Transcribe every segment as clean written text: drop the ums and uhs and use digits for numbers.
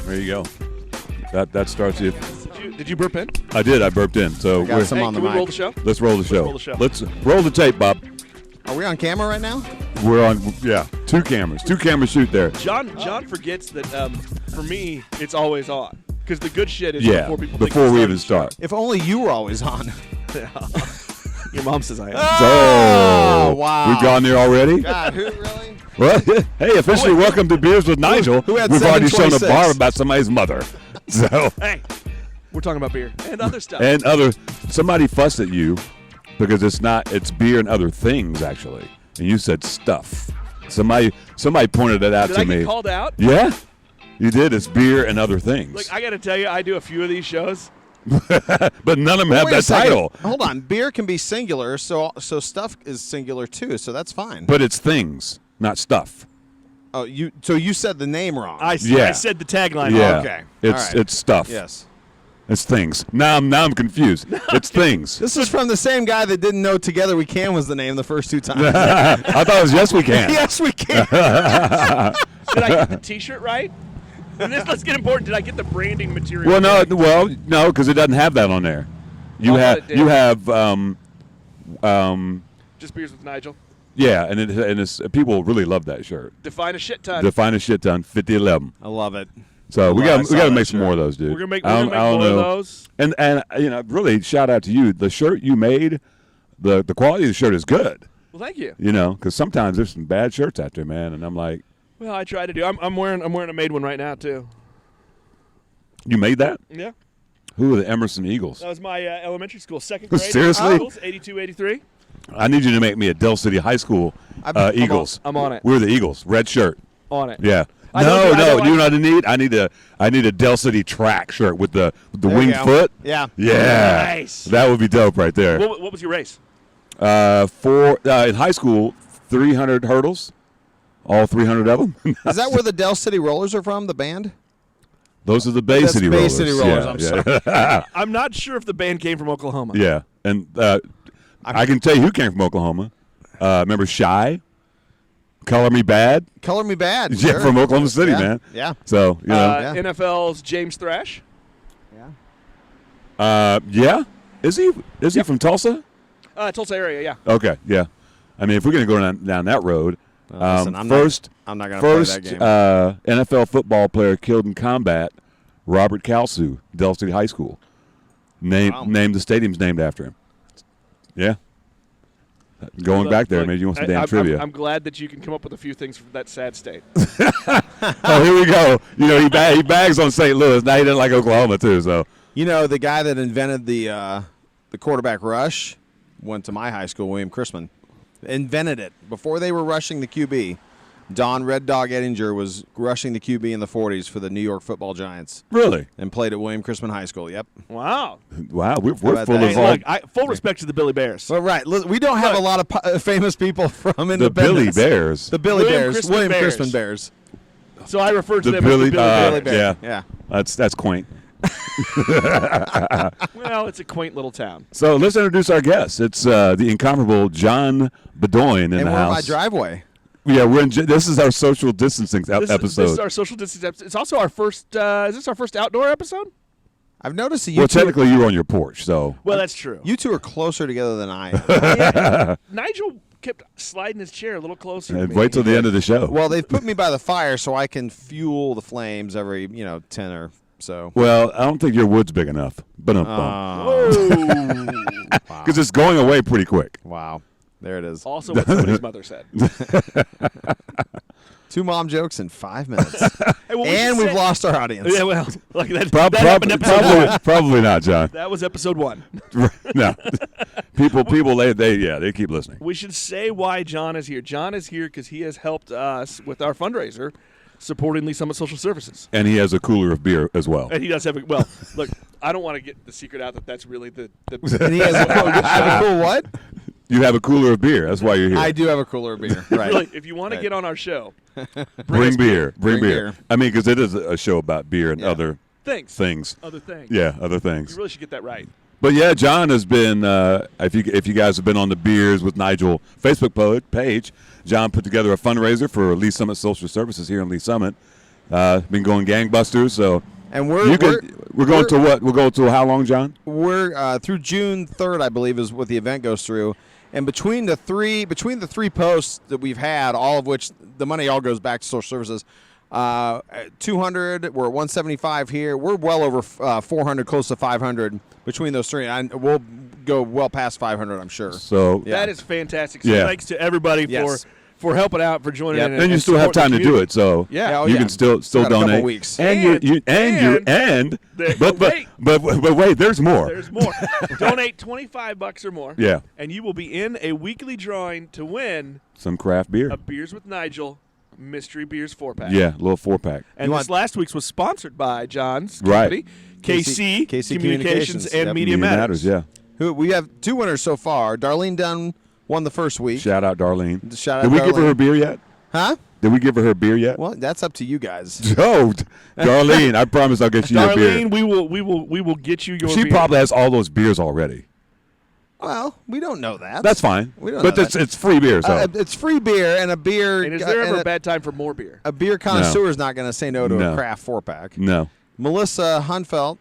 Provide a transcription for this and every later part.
There you go. That starts it. Did you burp in? I did. I burped in. So got some on the can we mic. roll the show? let's roll the show. Let's roll the tape, Bob. Are we on camera right now? We're on. Yeah, two cameras. Two cameras shoot there. John forgets that for me it's always on because the good shit is Yeah, before we even start. If only you were always on. Your mom says I am. Oh, wow. We've gone there already. God, who really? Well, hey, officially welcome to Beers with Nigel. Who had We've already shown a 726? bar about somebody's mother. So Hey, we're talking about beer and other stuff. and somebody fussed at you because it's beer and other things actually, and you said stuff. Somebody pointed that out Did to I me. get called out? Yeah, you did. It's beer and other things. Like I got to tell you, I do a few of these shows. But none of them have Wait a that second. title. Hold on. Beer can be singular, so stuff is singular too, so that's fine. But it's things, not stuff. Oh, so you said the name wrong. I Yeah. said the tagline. Yeah, Okay. It's All right. it's stuff. Yes. It's things. Now I'm confused. It's things. This is from the same guy that didn't know "Together We Can" was the name the first two times. I thought it was Yes We Can. Yes, we can. Did I get the T-shirt right? And let's get important. Did I get the branding material? Well, right? no, because it doesn't have that on there. You I thought it did. you have Just beers with Nigel. yeah, and it's people really love that shirt. Define a shit ton. Define a shit ton 5011. I love it. So we Well, I got saw to that make some shirt. more of those, dude. We're gonna make I more don't of know. those. And really shout out to you. The shirt you made, the quality of the shirt is good. Well, thank you. Because sometimes there's some bad shirts out there, man, and I'm like, Well, I try to do. I'm wearing a made one right now too. you made that? Yeah, Who are the Emerson Eagles? that was my elementary school second grade. Seriously? Eagles, 82, 83. I need you to make me a Dell City High School Eagles. I'm on it. We're the Eagles. Red shirt. On it. Yeah. I know You know what I need? I need a Dell City track shirt with the There you winged go. foot. Yeah. Yeah. Nice. That would be dope right there. What was your race? In high school, 300 hurdles. All 300 of them. Is that where the Dell City Rollers are from? The band? Those are the Bay That's City Bay Rollers. City Rollers, Yeah, I'm yeah. I'm not sure if the band came from Oklahoma. Yeah. And I can tell you who came from Oklahoma. Remember Shy? Color Me Bad? Color Me Bad. Yeah, sure. from Oklahoma City, Yeah. man. Yeah. So, you know. Yeah. NFL's James Thrash. Yeah. Is he from Tulsa? Tulsa area, yeah. Okay, yeah. I mean, if we're going to go down that road, Listen, I'm first not going to play first that game. NFL football player killed in combat, Robert Kalsu, Dell City High School. Named the stadium's named after him. Yeah. Going back there, maybe you want some damn trivia. I'm glad that you can come up with a few things from that sad state. Oh, here we go. You know, he bags on St. Louis. Now he doesn't like Oklahoma too. So You know, the guy that invented the quarterback rush went to my high school, William Chrisman. Invented it. Before they were rushing the QB, Don Red Dog Ettinger was rushing the QB in the 40s for the New York Football Giants really, and played at William Chrisman High School. Yep. Wow. wow, we're about full that? of Hey, all look, full respect to the Billy Bears. Well, right. Look, we don't have a lot of famous people from the Billy Independence. Bears. The Billy William Bears. Chrisman William Bears. Chrisman Bears. So I refer to The them Billy- as the Billy Bears. yeah. Yeah. That's quaint. Well, it's a quaint little town. So let's introduce our guest. It's the incomparable John Bedoin in And the we're in my house. driveway. Yeah, this is our social distancing episode. This is our social distancing episode. It's also our first. Is this our first outdoor episode? I've noticed that Well, technically, you were on your porch, so. Well, that's true. you two are closer together than I am. Nigel kept sliding his chair a little closer. to And me. wait till the end of the show. Well, they've put me by the fire so I can fuel the flames every 10 or so. Well, I don't think your wood's big enough. But Whoa. because it's going away pretty quick. Wow. There it is. Also, what somebody's mother said. 2 mom jokes in 5 minutes. Hey, well, And should we've say- lost our audience. Yeah, well, like that happened episode one. Probably not, John. That was episode 1. No, people, they keep listening. We should say why John is here. John is here because he has helped us with our fundraiser, supporting Lee Summit Social Services. And he has a cooler of beer as well. And he does have well, look, I don't want to get the secret out that that's really the And he has a cool what? You have a cooler of beer. That's why you're here. I do have a cooler of beer. Right. really, if you want to Right. get on our show, Bring beer. Bring Bring beer. beer. I mean, because it is a show about beer and Yeah. other things. other things. Yeah, other You things. really should get that right. But yeah, John has been. If you guys have been on the Beers with Nigel Facebook page, John put together a fundraiser for Lee Summit Social Services here in Lee Summit. Been going gangbusters. So And we're going to what? We're going to how long, John? We're through June 3rd, I believe, is what the event goes through. And between the three posts that we've had, all of which the money all goes back to social services. 200, we're at 175 here. We're well over 400, close to 500 between those three. And we'll go well past 500, I'm sure. So that is fantastic. So thanks to everybody for helping out, for joining in. And you still have time to do it, so you can still got donate. A couple weeks. But wait, there's more. There's more. Donate $25 or more. Yeah. And you will be in a weekly drawing to win some craft beer. A Beers with Nigel Mystery Beers 4-pack. Yeah, a little 4-pack. And this last week's was sponsored by John's company, KC Communications and Media Matters. Yeah. Who we have 2 winners so far. Darlene Dunn won the first week. Shout out, Darlene. Shout out, Did we Darlene. give her beer yet? Huh? Did we give her beer yet? Well, that's up to you guys. Oh, Darlene, I promise I'll get you your beer. Darlene, we will get you your beer. She probably has all those beers already. Well, we don't know that. That's fine. We don't but know it's free beer, so. it's free beer and a beer. And is there ever a bad time for more beer? A beer connoisseur is not going to say no to a craft 4-pack. No. Melissa Hunfeld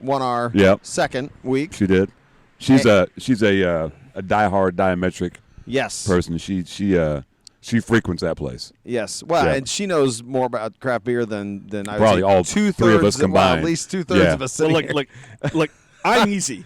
won our second week. She did. She's a diehard Diametric person. She frequents that place. Yes. Well, and she knows more about craft beer than I probably all 2/3 three of us combined. Well, at least 2/3 of us sitting here. Like I'm easy.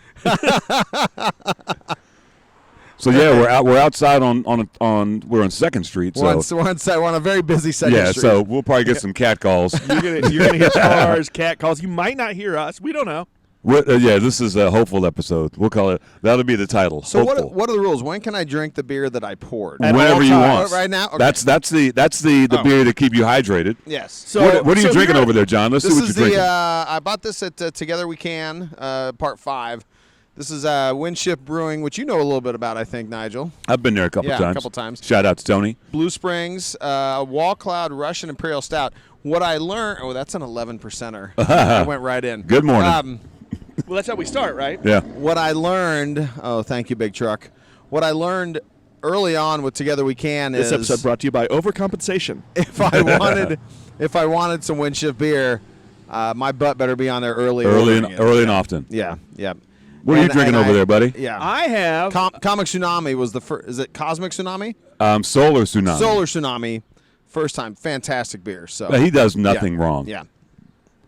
So we're outside on we're on 2nd Street. So we're on a very busy 2nd Street. Yeah, so we'll probably get some cat calls. You're gonna hear cars, cat calls. You might not hear us. We don't know. This is a hopeful episode. We'll call it. That'll be the title. So hopeful. what are the rules? When can I drink the beer that I poured? Whenever you want. Right now. Okay. That's the beer to keep you hydrated. Yes. So what are you drinking over there, John? Let's see what you're drinking. I bought this at Together We Can, Part 5. This is Windshift Brewing, which you know a little bit about, I think, Nigel. I've been there a couple times. Shout out to Tony. Blue Springs, Wall Cloud Russian Imperial Stout. What I learned, that's an 11%er. I went right in. Good morning. Well, that's how we start, right? Yeah. What I learned, thank you, Big Truck. What I learned early on with Together We Can is this episode brought to you by Overcompensation. If I wanted some Windshift beer, my butt better be on there early and often. Yeah. What are you drinking over there, buddy? Yeah, I have Comic Tsunami was the first. Is it Cosmic Tsunami? Solar Tsunami. Solar Tsunami, first time, fantastic beer. So he does nothing wrong. Yeah,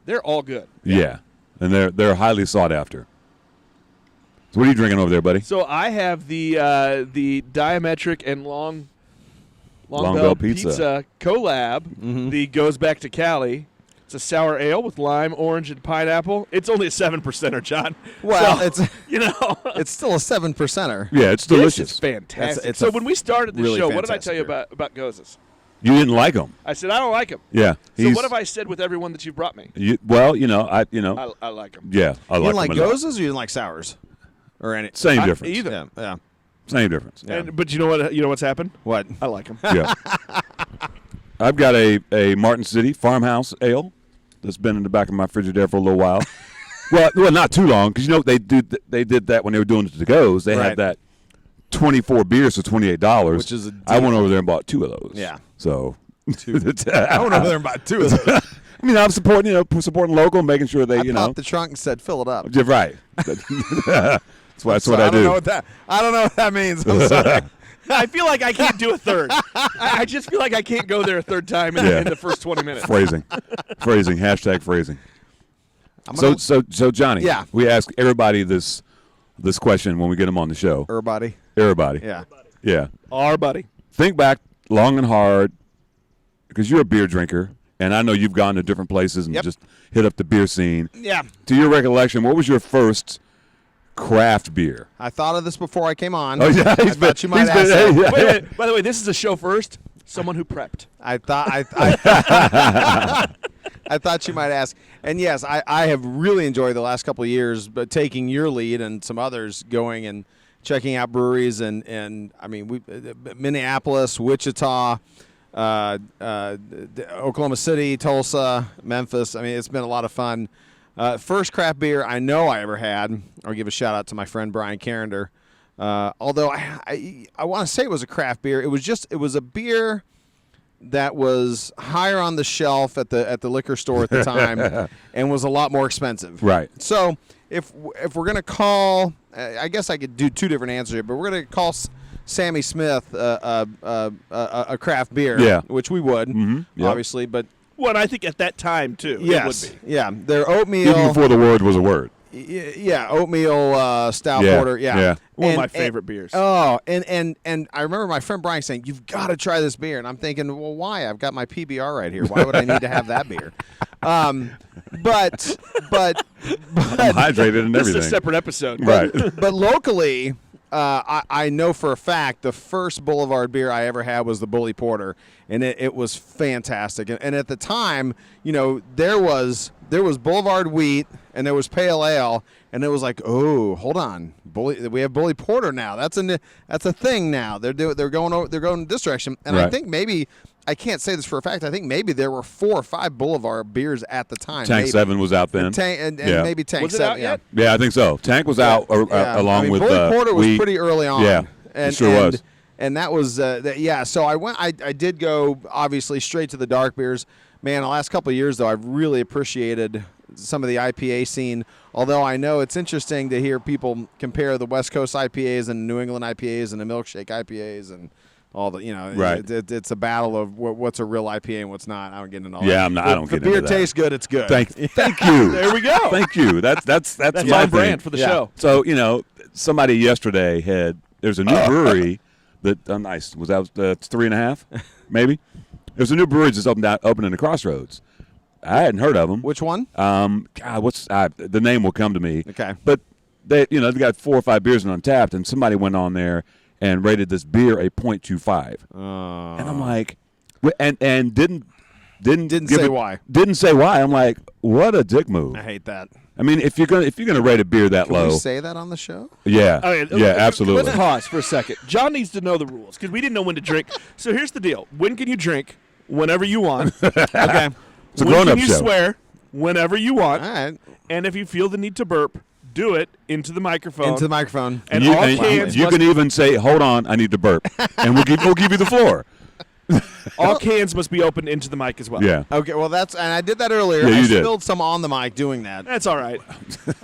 they're all good. Yeah, and they're highly sought after. So what are you drinking over there, buddy? So I have the Diametric and Long Bell Pizza collab. The Goes Back to Cali. It's a sour ale with lime, orange, and pineapple. It's only a 7%er, John. Well, so, it's still a 7%er. Yeah, it's delicious. It's fantastic. So when we started the show, what did I tell you about Gozes? You didn't like them. I said I don't like them. Yeah. So what have I said with everyone that you brought me? I like them. Yeah, I like them. You didn't like Gozes or you didn't like sours, or any? Same difference. Either. Yeah. Same difference. Yeah. But you know what? You know what's happened? What? I like them. Yeah. I've got a Martin City Farmhouse Ale that's been in the back of my Frigidaire for a little while. well, not too long, because they did that when they were doing the to-goes. They had that 24 beers for $28, which is I went over there and bought 2 of those. Yeah. So I went over there and bought 2 of those. I mean, I'm supporting local, making sure they I popped the trunk and said, "Fill it up." You're right. That's what I do. I don't know what that means. I'm sorry. I feel like I can't do a third. I just feel like I can't go there a third time in the first 20 minutes. Phrasing. Hashtag phrasing. So Johnny. Yeah. We ask everybody this question when we get them on the show. Everybody. Yeah. Yeah. Our buddy. Think back long and hard, because you're a beer drinker, and I know you've gone to different places and just hit up the beer scene. Yeah. To your recollection, what was your first craft beer? I thought of this before I came on. Oh yeah, I thought you might ask that. Wait a minute. By the way, this is a show first. Someone who prepped. I thought you might ask. And yes, I have really enjoyed the last couple of years, but taking your lead and some others going and checking out breweries and I mean Minneapolis, Wichita, Oklahoma City, Tulsa, Memphis. I mean, it's been a lot of fun. First craft beer I know I ever had, I'll give a shout out to my friend Brian Carrender. Although I want to say it was a craft beer. It was a beer that was higher on the shelf at the liquor store at the time and was a lot more expensive. Right. So if we're going to call, I guess I could do two different answers here, but we're going to call Sammy Smith a craft beer, which we would, obviously. But well, and I think at that time, too, yes, it would be. Yeah, their oatmeal. Even before the word was a word. Yeah, oatmeal stout porter. Yeah. One of my favorite beers. Oh, and I remember my friend Brian saying, "You've got to try this beer," and I'm thinking, well, why? I've got my PBR right here. Why would I need to have that beer? But I'm hydrated and this everything. is a separate episode, right? But locally, I know for a fact the first Boulevard beer I ever had was the Bully Porter, and it was fantastic. And at the time, there was Boulevard Wheat and there was Pale Ale, and it was like, oh, hold on, we have Bully Porter now. That's a thing now. They're going this direction, and right. I think maybe. I can't say this for a fact. I think maybe there were 4 or 5 Boulevard beers at the time. Tank 7 was out then. And maybe Tank was 7. Was it out yet? Yeah, I think so. Tank was out along with Bully Porter was Wheat. pretty early on. Yeah, it sure was. And that was, so I went. I did go, obviously, straight to the dark beers. Man, the last couple of years, though, I've really appreciated some of the IPA scene, although I know it's interesting to hear people compare the West Coast IPAs and New England IPAs and the milkshake IPAs and all the, right. It's a battle of what's a real IPA and what's not. I don't get into all that. Yeah, I don't get into that. If the beer tastes good, it's good. Thank you. There we go. Thank you. That's my my brand thing. for the show. So, somebody yesterday there's a new brewery that, nice, was that 3.5, maybe? There's a new brewery just opened in the Crossroads. I hadn't heard of them. Which one? God, the name will come to me. Okay. But they got 4 or 5 beers on Untappd, and somebody went on there and rated this beer a 0.25. And I'm like, and didn't say why. Didn't say why. I'm like, what a dick move. I hate that. I mean, if you're gonna rate a beer that Can low, we say that on the show? yeah, absolutely. Let's pause for a second. John needs to know the rules because we didn't know when to drink. So here's the deal: when can you drink? Whenever you want. Okay. It's a when grown-up can you show. swear? Whenever you want. All right. And if you feel the need to burp, do it into the microphone. Into the microphone. And you, all and cans you must can even say, "Hold on, I need to burp," and we'll give you the floor. all cans must be opened into the mic as well. Yeah. Okay, well, and I did that earlier. Yeah, you I did. spilled some on the mic doing that. That's all right.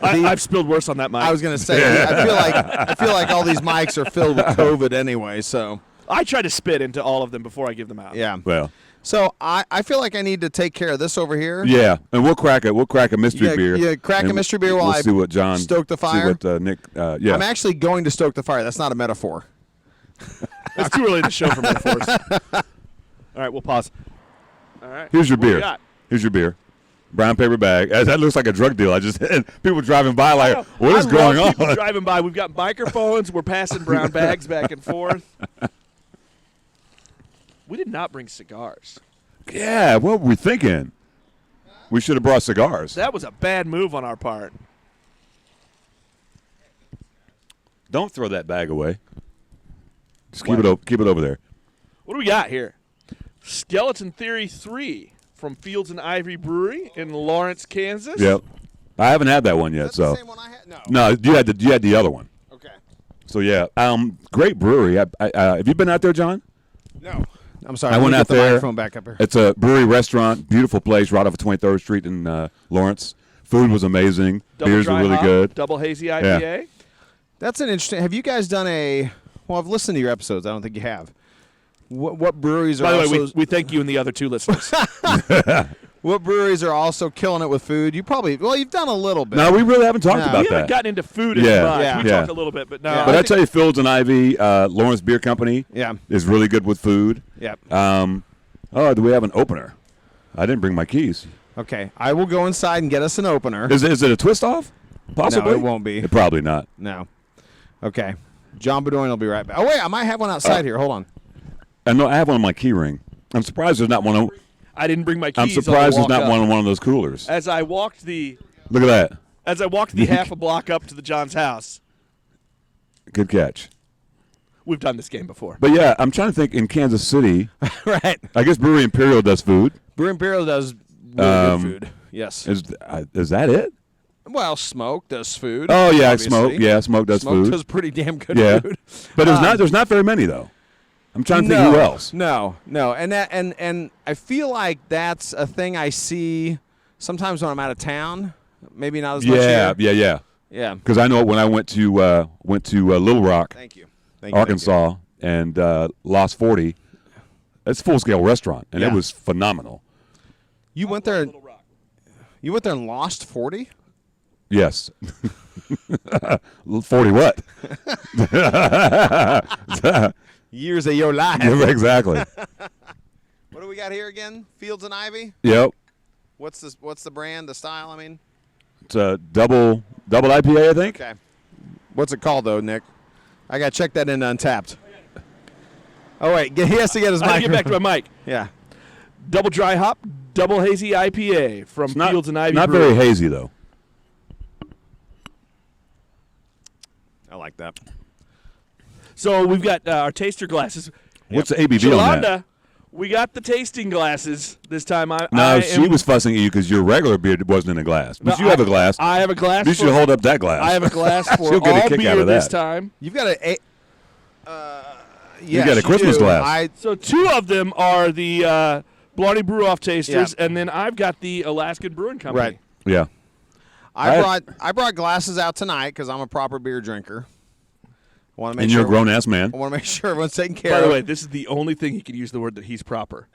I've spilled worse on that mic. I was going to say, I feel like all these mics are filled with COVID anyway, so. I try to spit into all of them before I give them out. Yeah. Well. So I feel like I need to take care of this over here. Yeah, and we'll crack a mystery beer. Yeah, crack a mystery beer while we'll see what John stoke the fire. See what Nick. Yeah. I'm actually going to stoke the fire. That's not a metaphor. It's too early in the show for metaphors. All right, we'll pause. All right. Here's your What do we beer. got? Here's your beer. Brown paper bag. That looks like a drug deal. I just people driving by like, what is going on? People driving by. We've got microphones. We're passing brown bags back and forth. We did not bring cigars. Yeah, what were we thinking? We should have brought cigars. That was a bad move on our part. Don't throw that bag away. Just keep it over there. What do we got here? Skeleton Theory 3 from Fields and Ivory Brewery in Lawrence, Kansas. Yep. I haven't had that one yet. Is that So the same one I had? No. no, you had the other one. Okay. So yeah, great brewery. Have you been out there, John? No. I'm sorry. I went out the there. microphone back up here. It's a brewery restaurant, beautiful place, right off of 23rd Street in Lawrence. Food was amazing. Double Beers were dry really hop, good. Double hazy IPA. Yeah. That's an interesting. Have you guys done a? Well, I've listened to your episodes. I don't think you have. What breweries are? By the way, also, we thank you and the other 2 listeners. what breweries are also killing it with food? You've done a little bit. No, we really haven't talked No. about We haven't that. gotten into food as Yeah. much. Yeah. We Yeah. talked a little bit, but no. Yeah. But I tell you, Fields and Ivy, Lawrence Beer Company, Yeah. is really good with food. Yep. Do we have an opener? I didn't bring my keys. Okay. I will go inside and get us an opener. Is it a twist off? Possibly. No, it won't be. Probably not. No. Okay. John Bedoin will be right back. Oh wait, I might have one outside here. Hold on. I know I have one on my key ring. I'm surprised there's not one. I didn't bring my keys. I'm on the surprised there's walk not up. one on one of those coolers. As I walked the Look at that. half a block up to the John's house. Good catch. We've done this game before. But yeah, I'm trying to think in Kansas City. Right. I guess Brewery Imperial does food. Brew Imperial does really good food. Yes. Is that it? Well, Smoke does food. Oh yeah, obviously. Smoke. Yeah, Smoke does Smoke food. does pretty damn good Yeah. food. But there's not very many though. I'm trying to think who else. No, and I feel like that's a thing I see sometimes when I'm out of town. Maybe not as much here. Yeah. Because I know when I went to Little Rock, Thank you, Arkansas, and Lost 40. It's a full-scale restaurant, and it was phenomenal. You went there. You went there and lost 40. Yes. 40 what? Years of your life. Yeah, exactly. What do we got here again? Fields and Ivy. Yep. What's the brand? The style? I mean. It's a double IPA, I think. Okay. What's it called though, Nick? I got to check that into Untapped. Oh wait, he has to get his mic. I get back to my mic. Yeah. Double dry hop, double hazy IPA from Fields and Ivy. Not Brewing. very hazy though. I like that. So we've got our taster glasses. What's the ABV on that? We got the tasting glasses this time. She was fussing at you because your regular beer wasn't in a glass. But you have a glass. I have a glass. You should hold up that glass. I have a glass for She'll get a all kick beer out of this that. time. You've got You got a Christmas glass. So two of them are the Blarney Brew Off tasters, and then I've got the Alaskan Brewing Company. Right. Yeah. I brought glasses out tonight because I'm a proper beer drinker. And you're a grown-ass man. I want to make sure everyone's taken care By of. the way, this is the only thing he can use the word that he's proper.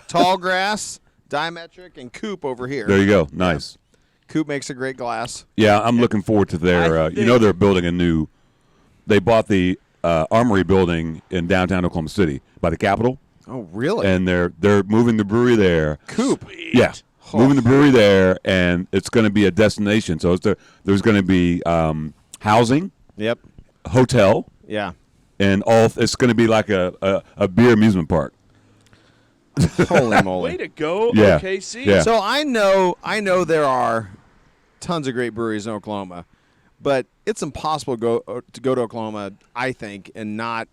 Tall Grass, Diametric, and Coop over here. There you go. Nice. Coop makes a great glass. Yeah, I'm looking forward to their. They're building a new. They bought the Armory building in downtown Oklahoma City by the Capitol. Oh, really? And they're moving the brewery there. Coop. Sweet. Yeah. Moving the brewery there, and it's going to be a destination. So there's going to be housing. Yep. Hotel. Yeah. And it's going to be like a beer amusement park. Holy moly! Way to go, Yeah. OKC. Yeah. So I know there are tons of great breweries in Oklahoma, but it's impossible to go to Oklahoma, I think, and not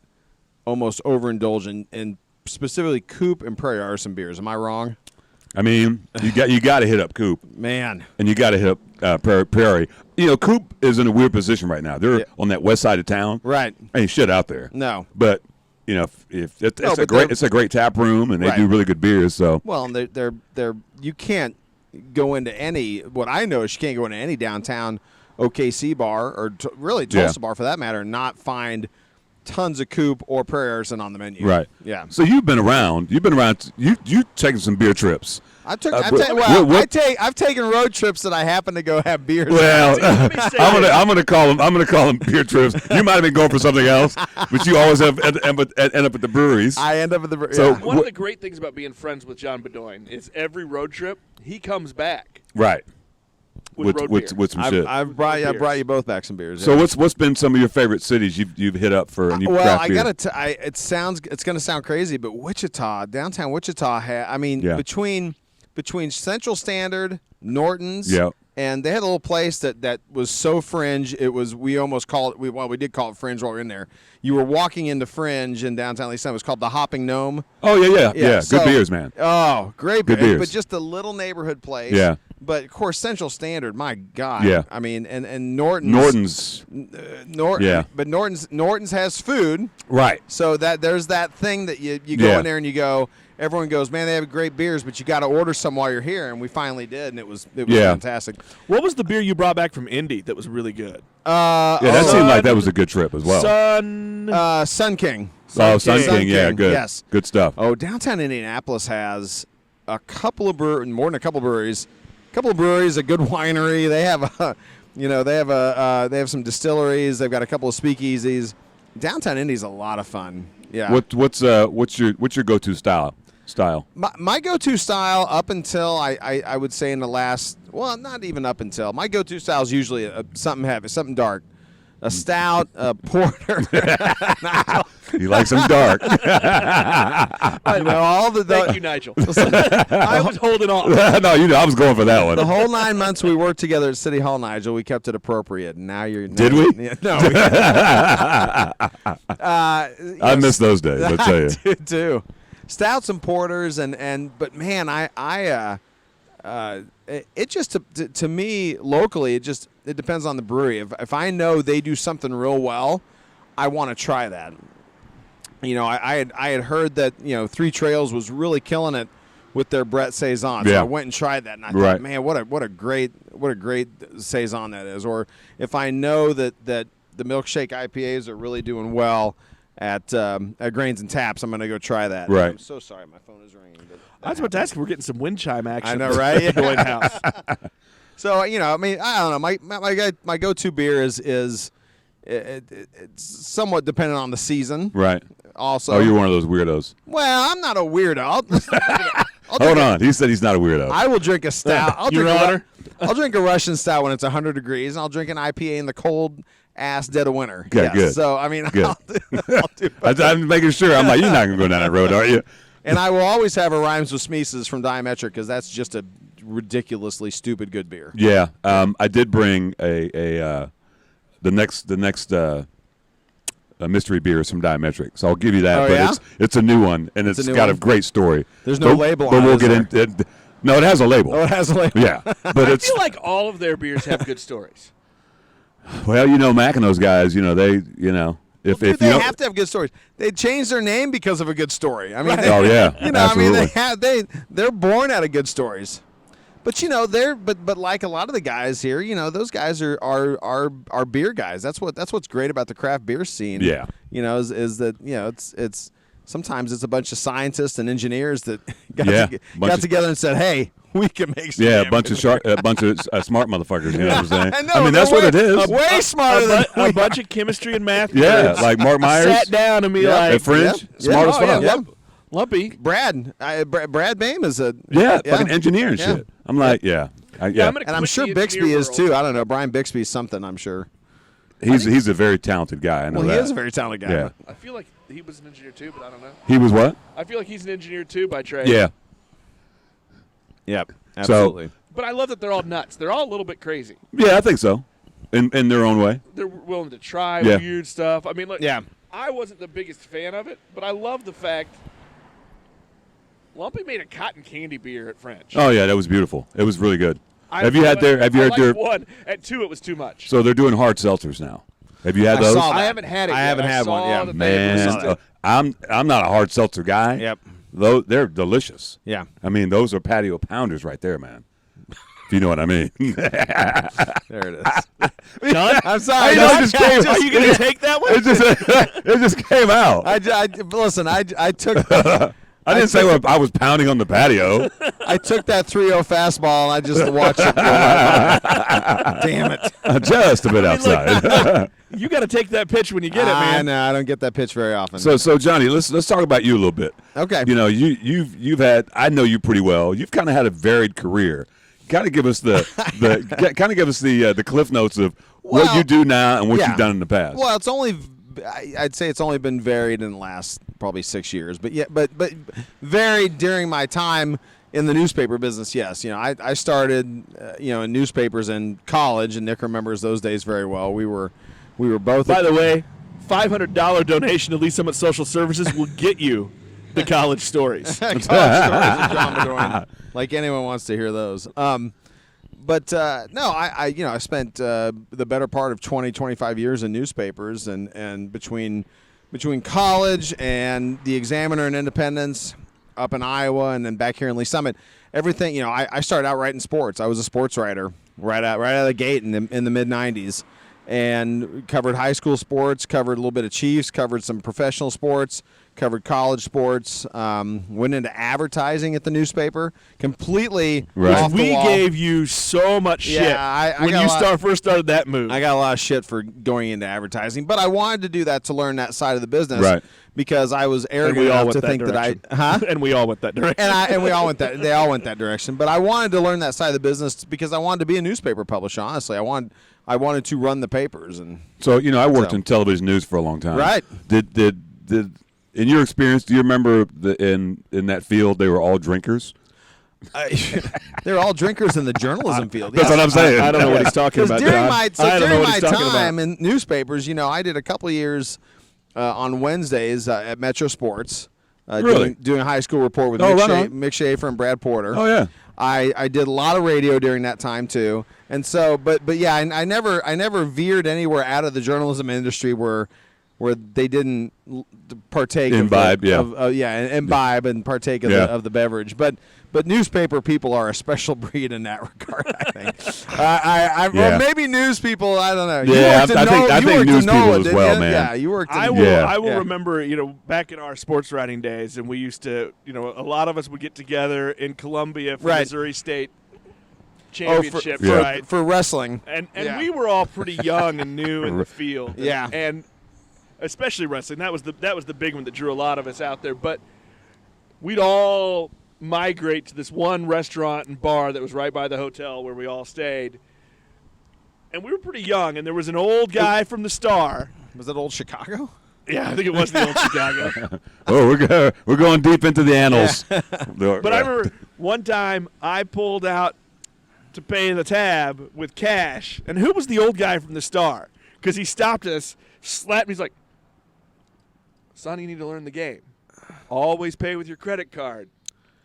almost overindulge in specifically Coop and Prairie Arson beers. Am I wrong? I mean, you got to hit up Coop, Man. and you got to hit up Prairie. You know, Coop is in a weird position right now. They're on that west side of town. Right. Ain't shit out there. No. But you know, if it's a great tap room, and they do really good beers. So well, and they're you can't go into any. What I know is you can't go into any downtown OKC bar or really Tulsa bar for that matter and not find tons of Coop or Prairie Arson on the menu. Right. Yeah. So you've been around. You taken some beer trips. I've taken road trips that I happen to go have beers. Well, I'm gonna call them beer trips. You might have been going for something else, but you always end up at the breweries. I end up at the breweries. So one of the great things about being friends with John Bedoin is every road trip he comes back. Right. With some shit. I've brought you both back some beers. So what's been some of your favorite cities you've hit up for? Well, I gotta. It's gonna sound crazy, but Wichita, downtown Wichita, between Central Standard, Norton's, and they had a little place that was so fringe. It was we almost called it. We did call it fringe while we were in there. You were walking into Fringe in downtown Leestown. It was called the Hopping Gnome. Oh yeah. Good beers, man. Oh, great Good beers. But just a little neighborhood place. Yeah. But of course, Central Standard. My God. Yeah. I mean, and Norton's. But Norton's has food. Right. So there's that thing that you go in there and you go. Everyone goes, man, they have great beers, but you got to order some while you're here, and we finally did, and it was fantastic. What was the beer you brought back from Indy that was really good? That seemed like that was a good trip as well. Sun King. Sun King, yeah, good. Yes, good stuff. Oh, downtown Indianapolis has a couple of more than a couple of breweries. A couple of breweries, a good winery. They have they have some distilleries. They've got a couple of speakeasies. Downtown Indy's a lot of fun. Yeah. What's your go-to style? My go-to style up until I would say in the last, well, not even up until, my go-to style is usually something heavy, something dark. A stout, a porter. You like some dark. Thank you, Nigel. I was holding on. No, I was going for that one. The whole 9 months we worked together at City Hall, Nigel, we kept it appropriate. And now you're. Did we? Yeah, no. I miss those days. I tell you. I do too. Stouts and porters but man, it just to me locally it depends on the brewery. If I know they do something real well, I want to try that. I had heard that Three Trails was really killing it with their Brett Saison. So I went and tried that, and I thought, man, what a great Saison that is. Or if I know that the milkshake IPAs are really doing well at Grains and Taps, I'm going to go try that. Right. I'm so sorry, my phone is ringing. I was about to ask if we're getting some wind chime action. I know, right? At the Doyne House. So I don't know. My go-to beer is it's somewhat dependent on the season. Right. Also, oh, you're one of those weirdos. Well, I'm not a weirdo. Hold on. He said he's not a weirdo. I will drink a stout. I'll drink a Russian stout when it's 100 degrees, and I'll drink an IPA in the cold ass dead of winter. Okay, good. So I'll do I'm making sure. I'm like, you're not gonna go down that road, are you? And I will always have a Rhymes with Smeeses from Diametric because that's just a ridiculously stupid good beer. Yeah. I did bring the next mystery beer is from Diametric, so I'll give you that. Oh, but yeah? it's a new one, and it's got a great story. There's no label on it. But we'll get into it. No, it has a label. Oh, it has a label. Yeah, but I feel like all of their beers have good stories. Well, Mac and those guys, they, if they you have to have good stories. They changed their name because of a good story. I mean, oh yeah, absolutely. They're born out of good stories. But but like a lot of the guys here, those guys are beer guys. That's what's great about the craft beer scene. Yeah. Is that it's sometimes it's a bunch of scientists and engineers that got together and said, "Hey, we can make some." Yeah, a bunch of smart motherfuckers. You know what I'm saying? I mean, that's what it is. Way smarter than a bunch of chemistry and math. Yeah, like Mark Myers sat down and be like, at Fringe, smart as fuck. Yeah. Lumpy. Brad Bame is a fucking engineer and shit. I'm like, I'm and I'm sure Bixby is too. I don't know. Brian Bixby's something. I'm sure. He's a very talented guy. I know he that. is a very talented guy. Yeah. I feel like he was an engineer too, but I don't know. He was what? I feel like he's an engineer too by trade. Yeah. Yep. Absolutely. But I love that they're all nuts. They're all a little bit crazy. Yeah, I think so. In their own way. They're willing to try Yeah. weird stuff. I mean, look. Yeah. I wasn't the biggest fan of it, but I love the fact Lumpy made a cotton candy beer at French. Oh yeah, that was beautiful. It was really good. Have you heard their? One at 2? It was too much. So they're doing hard seltzers now. Have you had those? saw that. I haven't had it. I yet. haven't had one. Yeah, man. I'm not a hard seltzer guy. Yep. Though they're delicious. Yeah. I mean, those are patio pounders right there, man. If you know what I mean. There it is. John? I'm sorry. Are you going to take that one? It just came out. Listen, I took. I didn't say I was pounding on the patio. I took that 3-0 fastball and I just watched it. Damn it! Just a bit outside. You got to take that pitch when you get it, man. I don't get that pitch very often. So Johnny, let's talk about you a little bit. Okay. You've had, I know you pretty well. You've kind of had a varied career. Kind of give us the cliff notes of what you do now and what you've done in the past. Well, I'd say it's only been varied in the last probably 6 years, but varied during my time in the newspaper business. Yes, I started in newspapers in college, and Nick remembers those days very well. We were both. By the way, $500 donation to Lee Summit Social Services will get you the college stories. College stories of John Bedoin, like anyone wants to hear those. But no, I spent the better part of 25 years in newspapers, and between college and the Examiner and Independence up in Iowa, and then back here in Lee Summit, everything. I started out writing sports. I was a sports writer right out of the gate in the mid '90s, and covered high school sports, covered a little bit of Chiefs, covered some professional sports, covered college sports, went into advertising at the newspaper, completely off the wall. We gave you so much shit when you first started that move. I got a lot of shit for going into advertising, but I wanted to do that to learn that side of the business, right? Because I was arrogant enough to think and we all went that direction. And we all went that. They all went that direction. But I wanted to learn that side of the business because I wanted to be a newspaper publisher. Honestly, I wanted to run the papers, and so I worked in television news for a long time. Right? Did in your experience, do you remember in that field they were all drinkers? They're all drinkers in the journalism field. That's what I'm saying. I don't know what he's talking about. During my time in newspapers, I did a couple of years on Wednesdays at Metro Sports, doing a high school report with Mick Schaefer and Brad Porter. Oh yeah. I did a lot of radio during that time too, and so but yeah, I never veered anywhere out of the journalism industry where where they didn't partake imbibe, imbibe and partake of the beverage. But newspaper people are a special breed in that regard, I think. Or maybe news people, I don't know. Yeah, I think news people as well, man. Yeah, you worked. I will remember, back in our sports writing days, and we used to, a lot of us would get together in Columbia for Missouri State championship, right? For wrestling, and we were all pretty young and new in the field. Yeah, and especially wrestling. That was the big one that drew a lot of us out there. But we'd all migrate to this one restaurant and bar that was right by the hotel where we all stayed. And we were pretty young, and there was an old guy from the Star. Was it Old Chicago? Yeah, I think it was the Old Chicago. Oh, we're going deep into the annals. Yeah. But I remember one time I pulled out to pay the tab with cash, and who was the old guy from the Star? Because he stopped us, slapped me, he's like, "Son, you need to learn the game. Always pay with your credit card,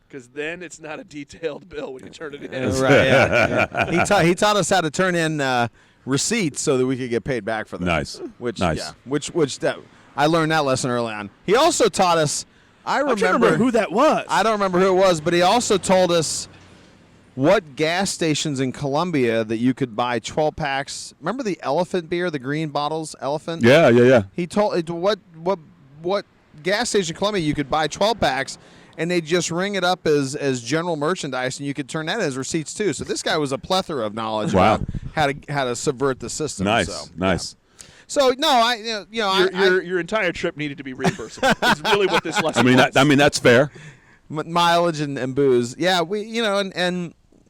because then it's not a detailed bill when you turn it in." Right. Yeah. He taught us how to turn in receipts so that we could get paid back for them. Nice. Which I learned that lesson early on. He also taught us. I remember who that was. I don't remember who it was, but he also told us what gas stations in Columbia that you could buy 12 packs. Remember the Elephant beer, the green bottles, Elephant? Yeah. He told what gas station in Columbia you could buy 12 packs, and they just ring it up as general merchandise, and you could turn that as receipts too. So this guy was a plethora of knowledge about how to subvert the system. Nice. Yeah. So no, your entire trip needed to be reimbursable. It's really what this lesson was. I mean that's fair. Mileage and booze. Yeah,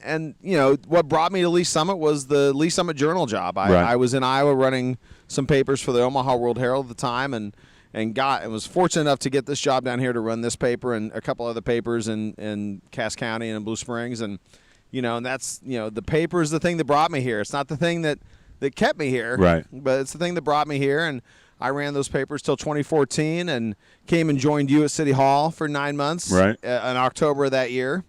and what brought me to Lee Summit was the Lee Summit Journal job. I was in Iowa running some papers for the Omaha World Herald at the time, and was fortunate enough to get this job down here to run this paper and a couple other papers in Cass County and in Blue Springs, and that's the paper is the thing that brought me here. It's not the thing that kept me here, right? But it's the thing that brought me here, and I ran those papers till 2014, and came and joined you at City Hall for 9 months, right? In October of that year.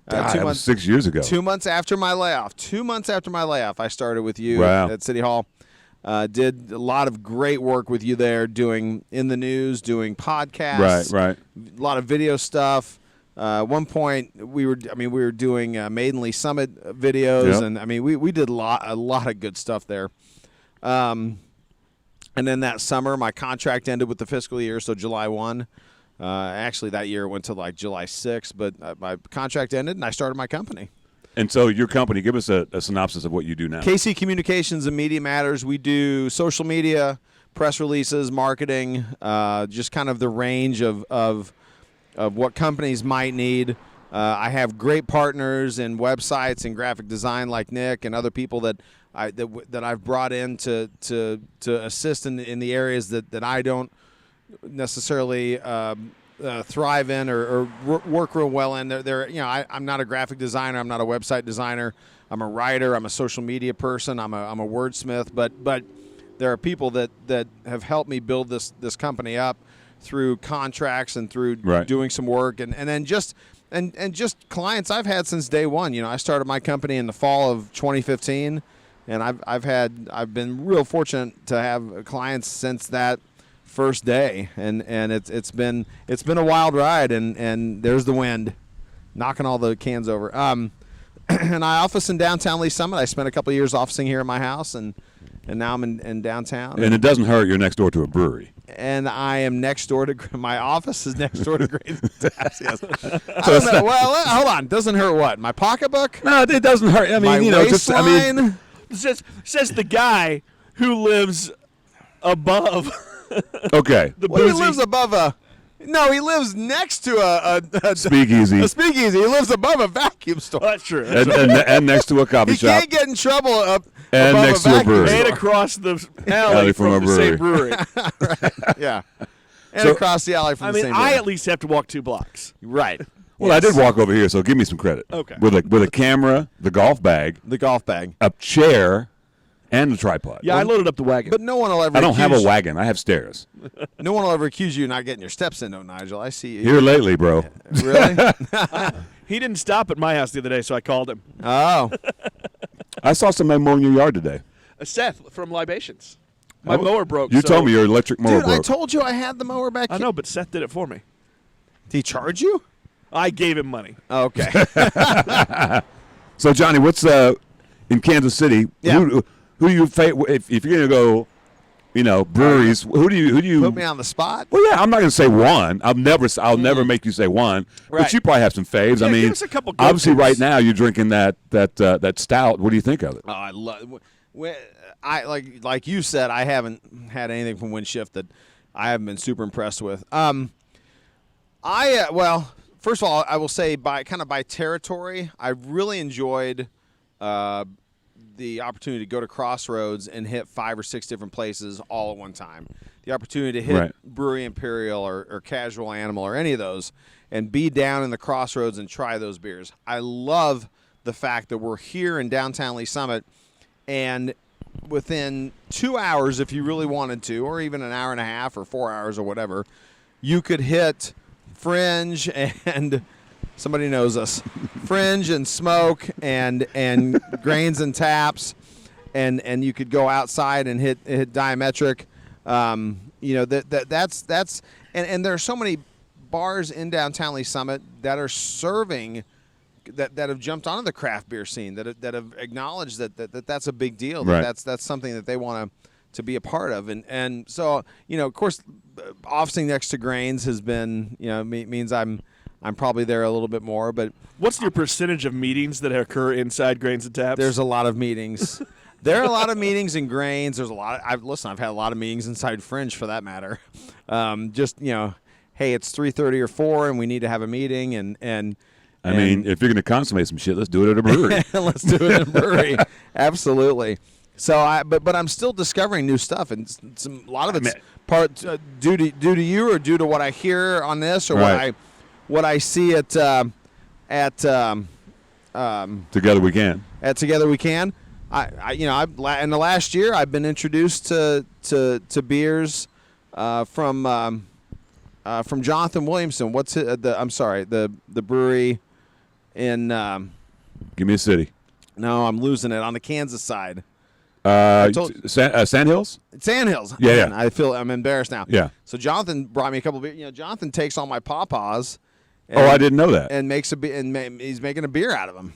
God, 2 months, 6 years ago. 2 months after my layoff. 2 months after my layoff, I started with you at City Hall. Did a lot of great work with you there, doing in the news, doing podcasts, right. A lot of video stuff. At one point, we were doing Maidenly Summit videos, and we did a lot of good stuff there. And then that summer, my contract ended with the fiscal year, so July 1. Actually, that year it went to like July 6th, but my contract ended, and I started my company. And so your company, give us a synopsis of what you do now. KC Communications and Media Matters. We do social media, press releases, marketing, just kind of the range of what companies might need. I have great partners in websites and graphic design like Nick and other people that I've brought in to assist in the areas that I don't necessarily thrive in or work real well in. I'm not a graphic designer. I'm not a website designer. I'm a writer. I'm a social media person. I'm a wordsmith. But there are people that have helped me build this company up through contracts and through doing some work and then just clients I've had since day one. I started my company in the fall of 2015, and I've been real fortunate to have clients since that first day, and it's been a wild ride, and there's the wind knocking all the cans over. And I office in downtown Lee Summit. I spent a couple of years officing here in my house, and now I'm in downtown. And it doesn't hurt, you're next door to a brewery. And I am next door to my office is next door to Grange. Yes. I don't know. Well, hold on. Doesn't hurt what? My pocketbook? No, it doesn't hurt. I mean, waistline? Says the guy who lives above. Okay. He lives above a. No, he lives next to a speakeasy. A speakeasy. He lives above a vacuum store. That's true. And next to a coffee shop. He can't get in trouble up and above next a to a brewery. And across the alley from the same brewery. Right. Yeah. And across the alley from the same brewery. I at least have to walk 2 blocks. Right. Well, yes. I did walk over here, so give me some credit. Okay. With a camera, the golf bag, a chair, and a tripod. Yeah, I loaded up the wagon. But no one will ever. I don't have a wagon. I have stairs. No one will ever accuse you of not getting your steps in, though, Nigel. I see you. Here lately, bro. Really? He didn't stop at my house the other day, so I called him. Oh. I saw somebody mowing your yard today. Seth from Libations. My mower broke. You told me your electric mower Dude, broke. I told you I had the mower back. I know, but Seth did it for me. Did he charge you? I gave him money. Okay. So Johnny, what's in Kansas City? Yeah. Who do you if you're gonna go, breweries? Who do you Put me on the spot? Well, yeah, I'm not gonna say one. I'll never make you say one. Right. But you probably have some faves. Yeah, I mean, give us a couple obviously, go-tos. right now you're drinking that stout. What do you think of it? Oh, I love. I like you said. I haven't had anything from Windshift that I haven't been super impressed with. Well, first of all, I will say by territory, I really enjoyed the opportunity to go to Crossroads and hit 5 or 6 different places all at one time. The opportunity to hit Right. Brewing Imperial or Casual Animal or any of those and be down in the Crossroads and try those beers. I love the fact that we're here in downtown Lee Summit, and within 2 hours, if you really wanted to, or even an hour and a half or 4 hours or whatever, you could hit Fringe and somebody knows us, Fringe and Smoke and Grains and Taps, and you could go outside and hit Diametric. That's and there are so many bars in downtown Lee Summit that are serving. That have jumped onto the craft beer scene, that have acknowledged that's a big deal. Right. That's something that they want to be a part of, and so of course, officing next to Grains has been means I'm probably there a little bit more. But What's your percentage of meetings that occur inside Grains and Taps? there's a lot of meetings. There are a lot of meetings in Grains. There's a lot. I've had a lot of meetings inside Fringe for that matter. Hey, it's 3:30 or 4, and we need to have a meeting, and. I mean, if you're going to consummate some shit, let's do it at a brewery. Let's do it at a brewery. Absolutely. So, but I'm still discovering new stuff, and a lot of it's due to you, or due to what I hear on this, or Right. what I see at Together we can. At Together We Can. In the last year, I've been introduced to beers from Jonathan Williamson. What's it, the brewery in Give me a city. no, I'm losing it on the Kansas side. Sandhills? Sandhills. Yeah, Man, I feel I'm embarrassed now. Yeah. So Jonathan brought me a couple of beers. Jonathan takes all my pawpaws. Oh, I didn't know that. And makes he's making a beer out of them.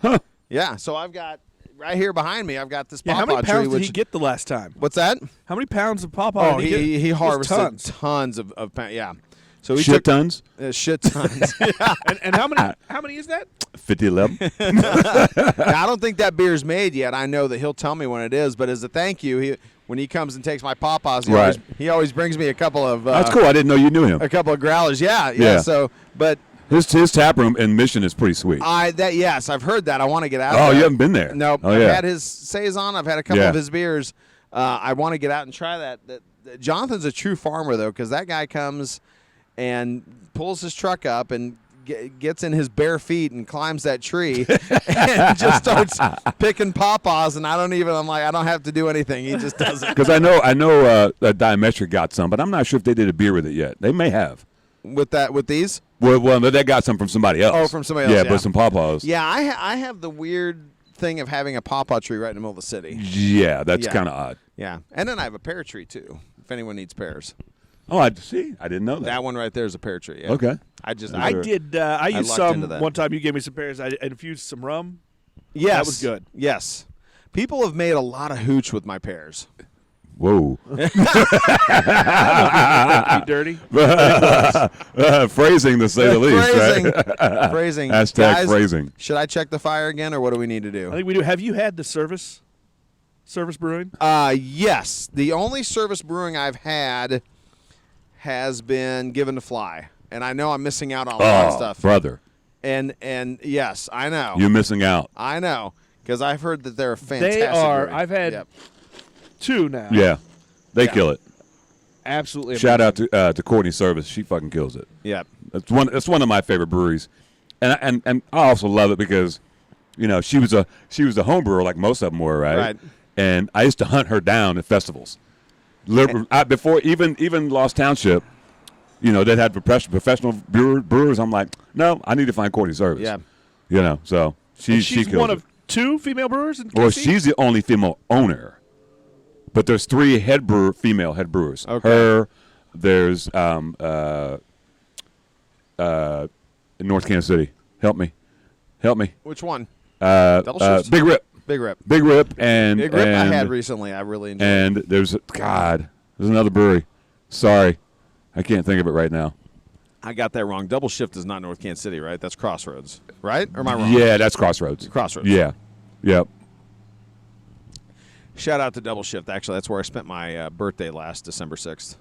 Huh. Yeah. So I've got right here behind me. I've got this pawpaw how many tree. pounds did Which he get the last time? what's that? How many pounds of pawpaw Oh, did he get? he It was harvested tons. of pounds. Yeah. So he Shit took tons? shit tons. Yeah. And how many is that? 50-11? Now, I don't think that beer's made yet. I know that he'll tell me when it is, but as a thank you, when he comes and takes my pawpaws, he always brings me a couple of. That's cool. I didn't know you knew him. A couple of growlers. Yeah. Yeah. So, but His tap room in Mission is pretty sweet. yes, I've heard that. I want to get out. Oh, there. you haven't been there? No. Oh, I've yeah. had his saison. I've had a couple of his beers. I want to get out and try that. Jonathan's a true farmer though, because that guy comes and pulls his truck up and gets in his bare feet and climbs that tree and just starts picking pawpaws. And I'm like, I don't have to do anything. He just does it. Because I know that Diametric got some, but I'm not sure if they did a beer with it yet. They may have. With these? Well, they got some from somebody else. Oh, from somebody else. Yeah, but some pawpaws. Yeah, I have the weird thing of having a pawpaw tree right in the middle of the city. Yeah, that's Yeah. kind of odd. Yeah, and then I have a pear tree too. If anyone needs pears, Oh, I see. I didn't know that. that one right there is a pear tree. Yeah. Okay. I just I Sure. did. I used lucked some into that. one time. You gave me some pears. I infused some rum. yes, That was good. Yes, people have made a lot of hooch with my pears. Whoa. Be dirty. Phrasing, to say the least, right? Phrasing. Hashtag Guys, phrasing. should I check the fire again, or what do we need to I do? think we do. Have you had the service brewing? Yes. The only service brewing I've had has been Given to Fly, and I know I'm missing out on a lot of stuff. Brother. And yes, I know. You're missing out. I know, because I've heard that they're a fantastic. They are. brewery. I've had Yep. 2 now. Yeah. They Yeah. kill it. Absolutely. Shout amazing. out to Courtney Service. She fucking kills it. Yep. That's one of my favorite breweries, and I also love it because, she was a home brewer like most of them were, right? Right. And I used to hunt her down at festivals. Before even Lost Township, that had professional brewers. I'm like, no, I need to find Courtney Service. Yeah. So And she she's kills one it. of 2 female brewers in KC? Well, she's the only female owner. But there's 3 female head brewers. Okay. Her, there's in North Kansas City. Help me. Which one? Big Rip. Big Rip. Big Rip and Big Rip I and, had recently. I really enjoyed and it. there's another brewery. Sorry, I can't think of it right now. I got that wrong. Double Shift is not North Kansas City, right? That's Crossroads, right? Or am I wrong? Yeah, that's Crossroads. Crossroads. Yeah. Yep. Shout out to Double Shift. Actually, that's where I spent my birthday last December 6th.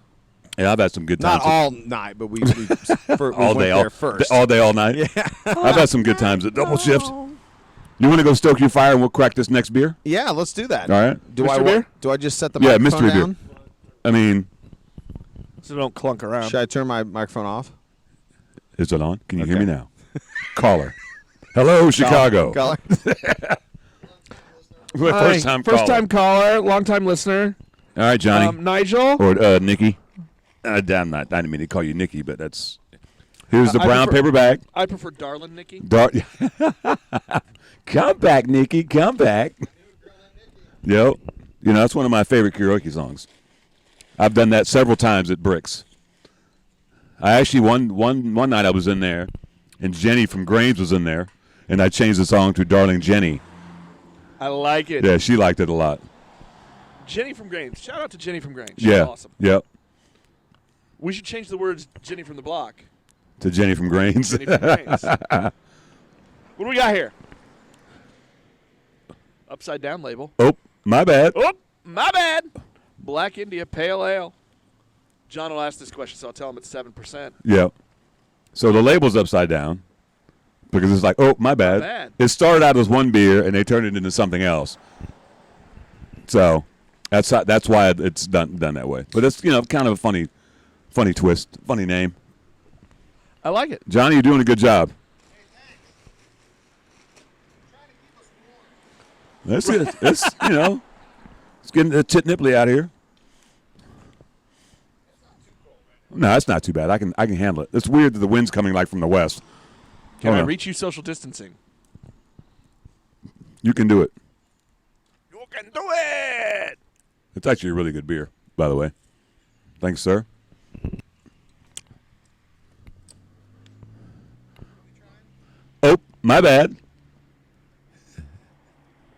Yeah, I've had some good times. Not all night, but we all went day, there first. all day, all night. Yeah. I've had some good times at Double Shift. You want to go stoke your fire and we'll crack this next beer? Yeah, let's do that. All right. Do Mystery beer? Do I just set the Yeah, microphone mystery down? beer. I mean, So don't clunk around. Should I turn my microphone off? is it on? Can you hear Okay. me now? Caller. Hello, Chicago. Caller. First time caller, long time listener. All right, Johnny. Nigel. Or Nikki. I didn't mean to call you Nikki, but that's. Here's the I brown prefer- paper bag. I prefer Darlin' Nikki. Come back, Nikki. Come back. Yep. You know, that's one of my favorite karaoke songs. I've done that several times at Bricks. I actually, one night I was in there, and Jenny from Grange was in there, and I changed the song to Darling Jenny. I like it. Yeah, she liked it a lot. Jenny from Grange. Shout out to Jenny from Grange. She's Yeah. awesome. Yep. We should change the words Jenny from the block. To Jenny from Grange. Jenny from Grange. What do we got here? Upside down label. Oh, my bad. Oh, my bad. Black India Pale Ale. John will ask this question, so I'll tell him it's 7%. Yep. So the label's upside down because it's like, oh, my bad. bad. It started out as one beer and they turned it into something else. So that's why it's done that way. But it's kind of a funny twist, funny name. I like it. Johnny, you're doing a good job. It's getting a tit nipply out here. No, it's not too bad. I can handle it. It's weird that the wind's coming like from the west. Can I no. reach you social distancing? You can do it. You can do it. It's actually a really good beer, by the way. Thanks, sir. Oh, my bad.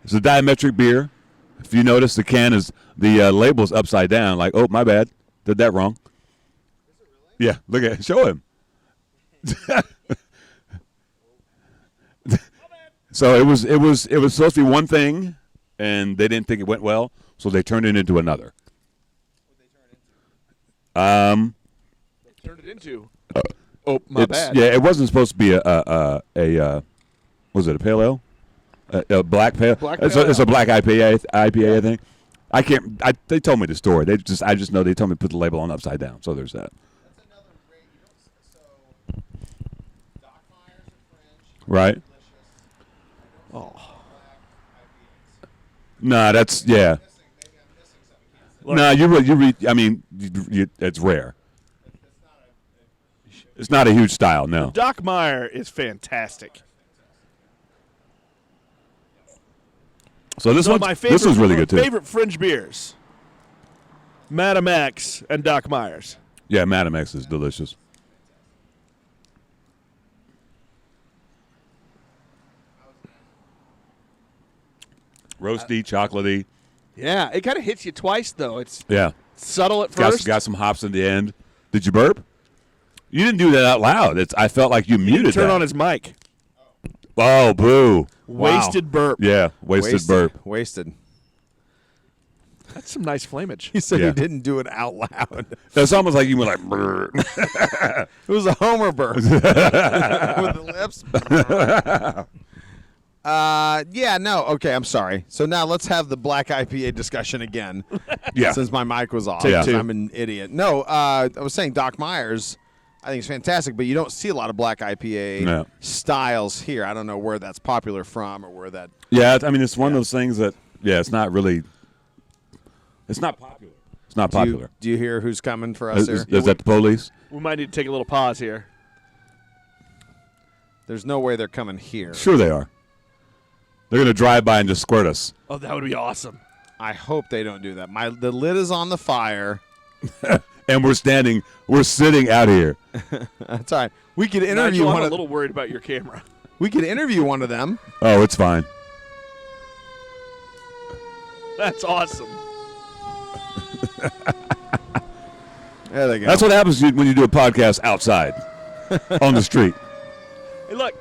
It's a Diametric beer. If you notice, the label's upside down. Like, oh, my bad. Did that wrong. Yeah, look at it. Show him. So it was supposed to be one thing, and they didn't think it went well, so they turned it into another. Turned it into. Oh, my bad. Yeah, it wasn't supposed to be a was it a pale ale? A black pale. It's a black IPA. I think. I can't. They told me the story. I just know they told me to put the label on upside down. So there's that. That's another great. So Doc Myers and French. Right. Delicious. Oh. No, that's yeah. Maybe I'm missing something. No, you read. I mean, it's rare. It's not a huge style. No. Doc Meyer is fantastic. So this My favorite, this was really good too. Favorite fringe beers. Madam X and Doc Myers. Yeah, Madam X is delicious. Roasty, chocolatey. Yeah, it kind of hits you twice though. It's Yeah. subtle at first. Got some hops in the end. Did you burp? You didn't do that out loud. I felt like you muted Turn that. on his mic. Oh, boo. Wasted burp. Yeah, wasted burp. Wasted. That's some nice flamage. He said Yeah. he didn't do it out loud. It's almost like you were like, brr. It was a Homer burp with the lips. Yeah, no. Okay, I'm sorry. So now let's have the black IPA discussion again. Yeah. Since my mic was off. Take because two. I'm an idiot. No, I was saying Doc Myers, I think it's fantastic, but you don't see a lot of black IPA No. styles here. I don't know where that's popular from or where that. Yeah, I mean, it's one of those things that, it's not really, it's not popular. It's not popular. Do you hear who's coming for us Is here? that the police? We might need to take a little pause here. There's no way they're coming here. Sure they are. They're going to drive by and just squirt us. Oh, that would be awesome. I hope they don't do that. The lid is on the fire. And we're sitting out here. That's all right. We could interview Nigel, one I'm a of little worried about your camera. We could interview one of them. Oh, it's fine. That's awesome. There they go. That's what happens when you do a podcast outside on the street. Hey, look.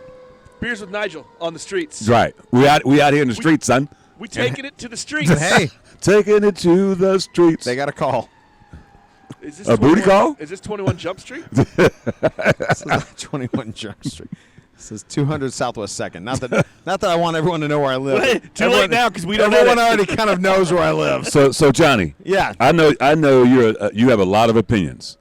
Beers with Nigel on the streets. That's right. We out here in the streets, son. We taking it to the streets. Hey, Taking it to the streets. they got a call. Is this A booty call? Is this 21 Jump Street? This is not 21 Jump Street. This is 200 Southwest 2nd. Not that I want everyone to know where I live. Wait, too late now because we don't know. Everyone already kind of knows where I live. So Johnny. Yeah. I know you have a lot of opinions.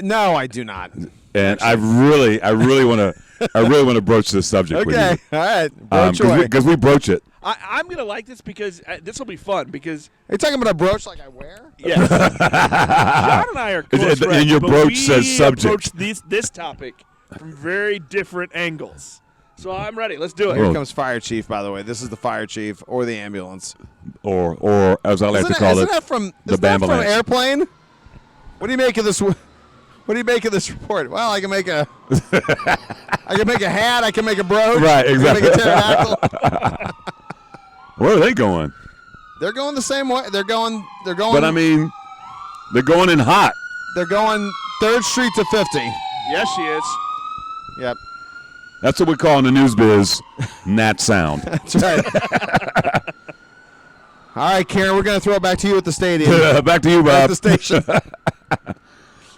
No, I do not. And I really want to broach this subject with you. Okay. All right. Broach away. Because we broach it. I'm going to like this because this will be fun because. Are you talking about a brooch like I wear? Yes. John and I are close friends, And your but broach we says subject. approach this topic from very different angles. So I'm ready. Let's do it. Here comes Fire Chief, by the way. This is the Fire Chief or the ambulance. Or as I like to call it, that from the from Bambulance. Airplane? What do you make of this? What do you make of this report? Well, I can make a hat. I can make a brooch. Right, exactly. I can make a pterodactyl. Where are they going? They're going the same way. They're going. But I mean, they're going in hot. They're going 3rd Street to 50. Yes, she is. Yep. That's what we call in the news biz Nat sound. That's right. All right, Karen, we're going to throw it back to you at the stadium. Back to you, At Bob. the station.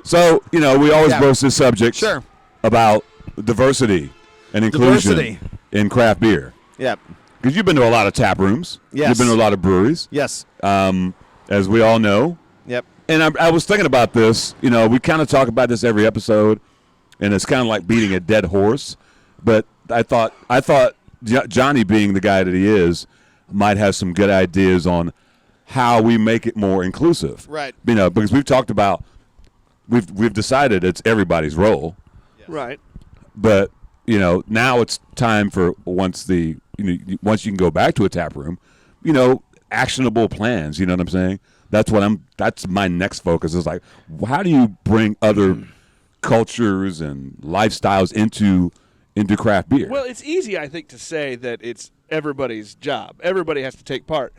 So, we always broach this subject Sure. about diversity and inclusion Diversity. in craft beer. Yep. Because you've been to a lot of tap rooms. Yes. You've been to a lot of breweries, Yes. as we all know. Yep. And I was thinking about this. We kind of talk about this every episode, and it's kind of like beating a dead horse. But I thought Johnny, being the guy that he is, might have some good ideas on how we make it more inclusive. Right. Because we've talked about, we've decided it's everybody's role. Yes. Right. But now it's time for once you can go back to a tap room, actionable plans. You know what I'm saying? That's my next focus. Is like, how do you bring other cultures and lifestyles into craft beer? Well, it's easy, I think, to say that it's everybody's job. Everybody has to take part.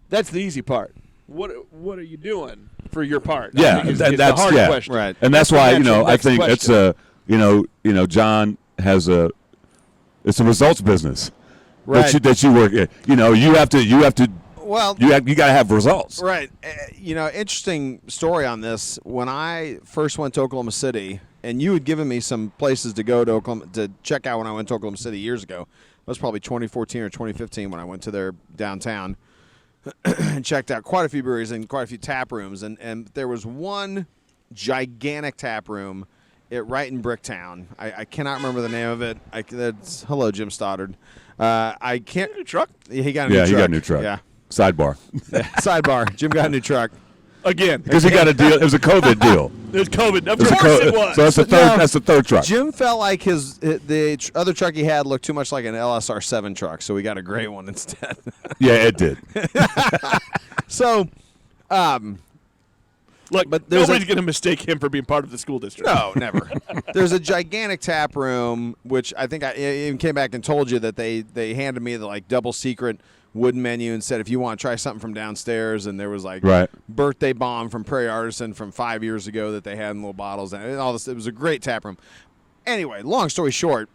That's the easy part. What are you doing for your part? Yeah, I think that's the hard yeah. question. Right. And that's the why natural I next think question. it's John has it's a results business. Right. That you work in. You have to. Well, You got to have results. right. Interesting story on this. When I first went to Oklahoma City, and you had given me some places to go to check out when I went to Oklahoma City years ago. It was probably 2014 or 2015 when I went to their downtown and checked out quite a few breweries and quite a few tap rooms. And there was one gigantic tap room right in Bricktown. I cannot remember the name of it. Hello, Jim Stoddard. I can't. New truck? He got a new truck. He got a new truck. Yeah. Sidebar. Sidebar. Jim got a new truck. Again. Because he got a deal. It was a COVID deal. There's COVID. Of It was a course co- it was. So that's the third. No. That's the third truck. Jim felt like the other truck he had looked too much like an LSR 7 truck, so we got a gray one instead. Yeah, it did. So, Look, but there's nobody's going to mistake him for being part of the school district. no, never. There's a gigantic tap room, which I think I even came back and told you that they handed me the double secret wooden menu and said if you want to try something from downstairs, and there was Right. birthday bomb from Prairie Artisan from 5 years ago that they had in little bottles and all this. It was a great tap room. Anyway, long story short,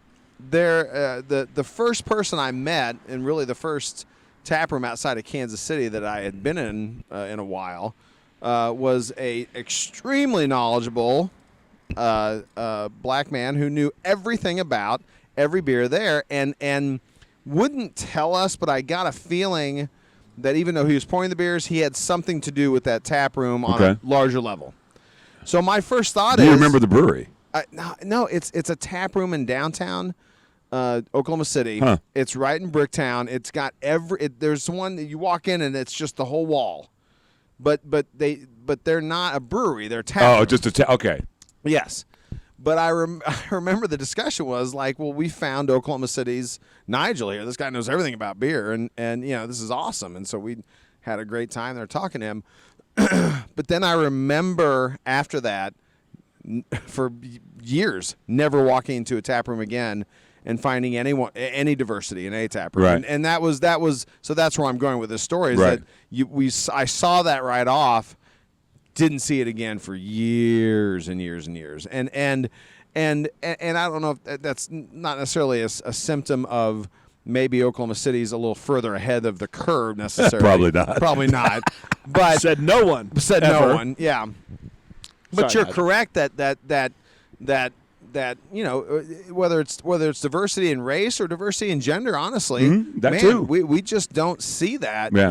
the first person I met, and really the first tap room outside of Kansas City that I had been in a while, was a extremely knowledgeable black man who knew everything about every beer there and wouldn't tell us, but I got a feeling that even though he was pouring the beers, he had something to do with that tap room on a larger level. So my first thought Do is... you remember the brewery? No, it's a tap room in downtown Oklahoma City. Huh. It's right in Bricktown. It's got there's one that you walk in and it's just the whole wall. But they're not a brewery. They're a tap room. Oh, just okay. Yes. But I remember the discussion was like, well, we found Oklahoma City's Nigel here. This guy knows everything about beer, and this is awesome. And so we had a great time there talking to him. But then I remember after that, for years, never walking into a tap room again and finding any diversity in a tap room. Right. And that was so that's where I'm going with this story is Right. that I saw that right off, didn't see it again for years and years and years. And I don't know if that's not necessarily a symptom of maybe Oklahoma City's a little further ahead of the curve necessarily. Probably not. But Said no one. no one. Yeah. But Sorry, you're correct that whether it's diversity in race or diversity in gender, honestly, that man, too. we just don't see that. Yeah.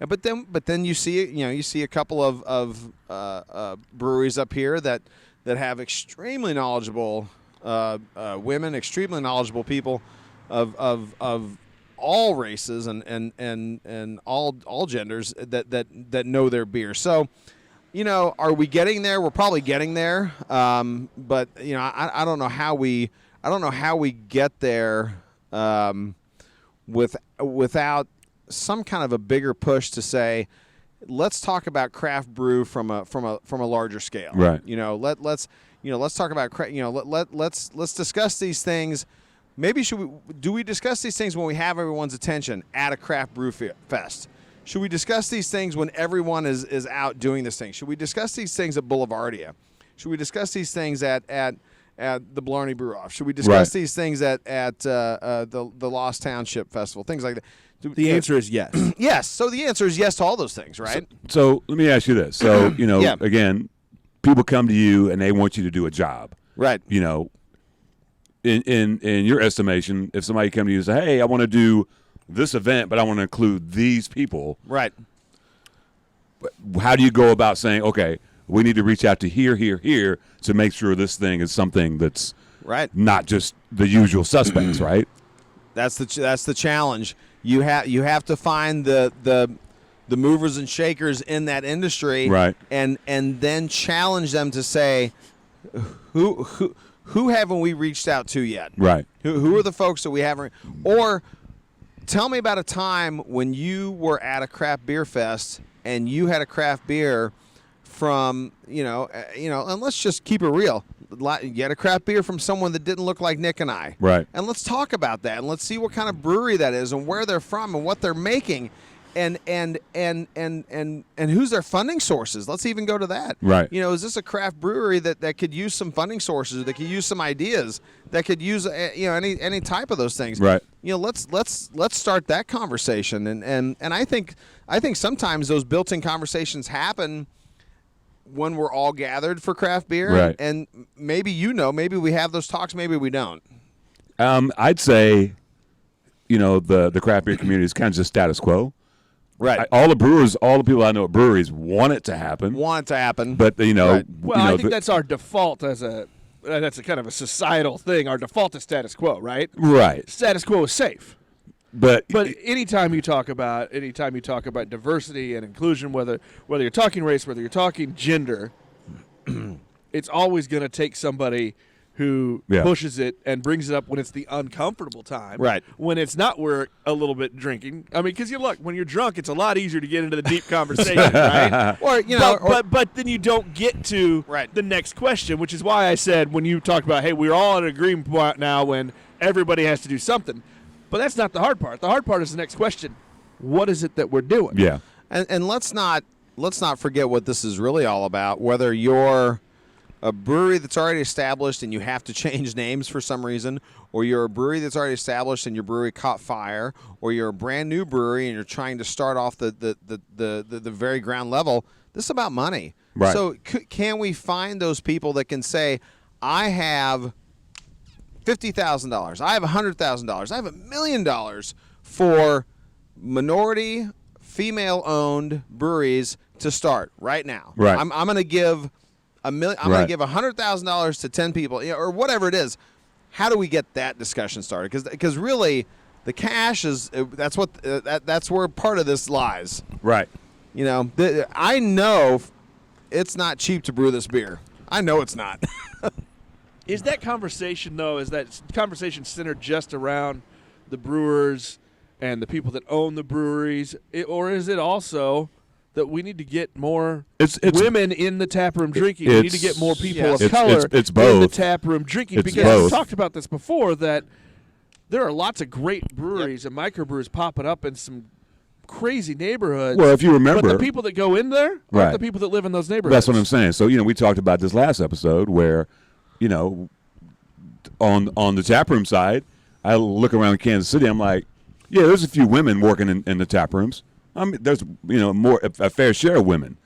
But then you see a couple of breweries up here that have extremely knowledgeable women, extremely knowledgeable people of all races and all genders that know their beer. So, are we getting there? We're probably getting there. But I don't know how we get there without some kind of a bigger push to say, let's talk about craft brew from a larger scale. Right. Let's talk about let's discuss these things. Maybe do we discuss these things when we have everyone's attention at a craft brew fest? Should we discuss these things when everyone is out doing this thing? Should we discuss these things at Boulevardia? Should we discuss these things at the Blarney Brew Off? Should we discuss these things at the Lost Township Festival? Things like that. The answer is yes. Yes. So the answer is yes to all those things, right? So let me ask you this. So, Yeah. again, people come to you and they want you to do a job. Right. In your estimation, if somebody come to you and say, hey, I want to do this event, but I want to include these people. Right. How do you go about saying, okay, we need to reach out to here to make sure this thing is something that's Right. not just the usual suspects, right? That's the challenge. You have to find the movers and shakers in that industry, Right. And then challenge them to say, who haven't we reached out to yet? Right. Who are the folks that we haven't? Or tell me about a time when you were at a craft beer fest and you had a craft beer from and let's just keep it real. You had a craft beer from someone that didn't look like Nick and I. Right. And let's talk about that, and let's see what kind of brewery that is, and where they're from, and what they're making, and who's their funding sources. Let's even go to that. Right. Is this a craft brewery that could use some funding sources, that could use some ideas, that could use any type of those things. Right. Let's start that conversation, and I think sometimes those built-in conversations happen when we're all gathered for craft beer, Right. and maybe we have those talks, maybe we don't. I'd say, the craft beer community is kind of just status quo. Right. All the people I know at breweries want it to happen. But Right. Well, I think that's our default that's a kind of a societal thing. Our default is status quo, right? Right. Status quo is safe. But anytime you talk about diversity and inclusion, whether you're talking race, whether you're talking gender, it's always going to take somebody who pushes it and brings it up when it's the uncomfortable time. Right. When it's not, we're a little bit drinking. I mean, because when you're drunk, it's a lot easier to get into the deep conversation, right? But then you don't get to the next question, which is why I said when you talked about, hey, we're all at an agreement point now when everybody has to do something. But that's not the hard part. The hard part is the next question. What is it that we're doing? yeah. And let's not forget what this is really all about. Whether you're a brewery that's already established and you have to change names for some reason, or you're a brewery that's already established and your brewery caught fire, or you're a brand new brewery and you're trying to start off the very ground level, this is about money. Right. So can we find those people that can say, I have $50,000, I have $100,000, I have $1 million for minority, female-owned breweries to start right now. Right. I'm going to give $1 million. I'm going to give $100,000 to 10 people, or whatever it is. How do we get that discussion started? Because really, the cash is that's where part of this lies. Right. I know it's not cheap to brew this beer. I know it's not. Is that conversation centered just around the brewers and the people that own the breweries, or is it also that we need to get more women in the taproom drinking? We need to get more people of color it's in both. the taproom drinking. It's because both. we've talked about this before, that there are lots of great breweries and microbrews popping up in some crazy neighborhoods. Well, if you remember, but the people that go in there aren't the people that live in those neighborhoods. That's what I'm saying. So, we talked about this last episode where, on the taproom side, I look around Kansas City, I'm like, yeah, there's a few women working in the tap rooms. I mean, there's a fair share of women.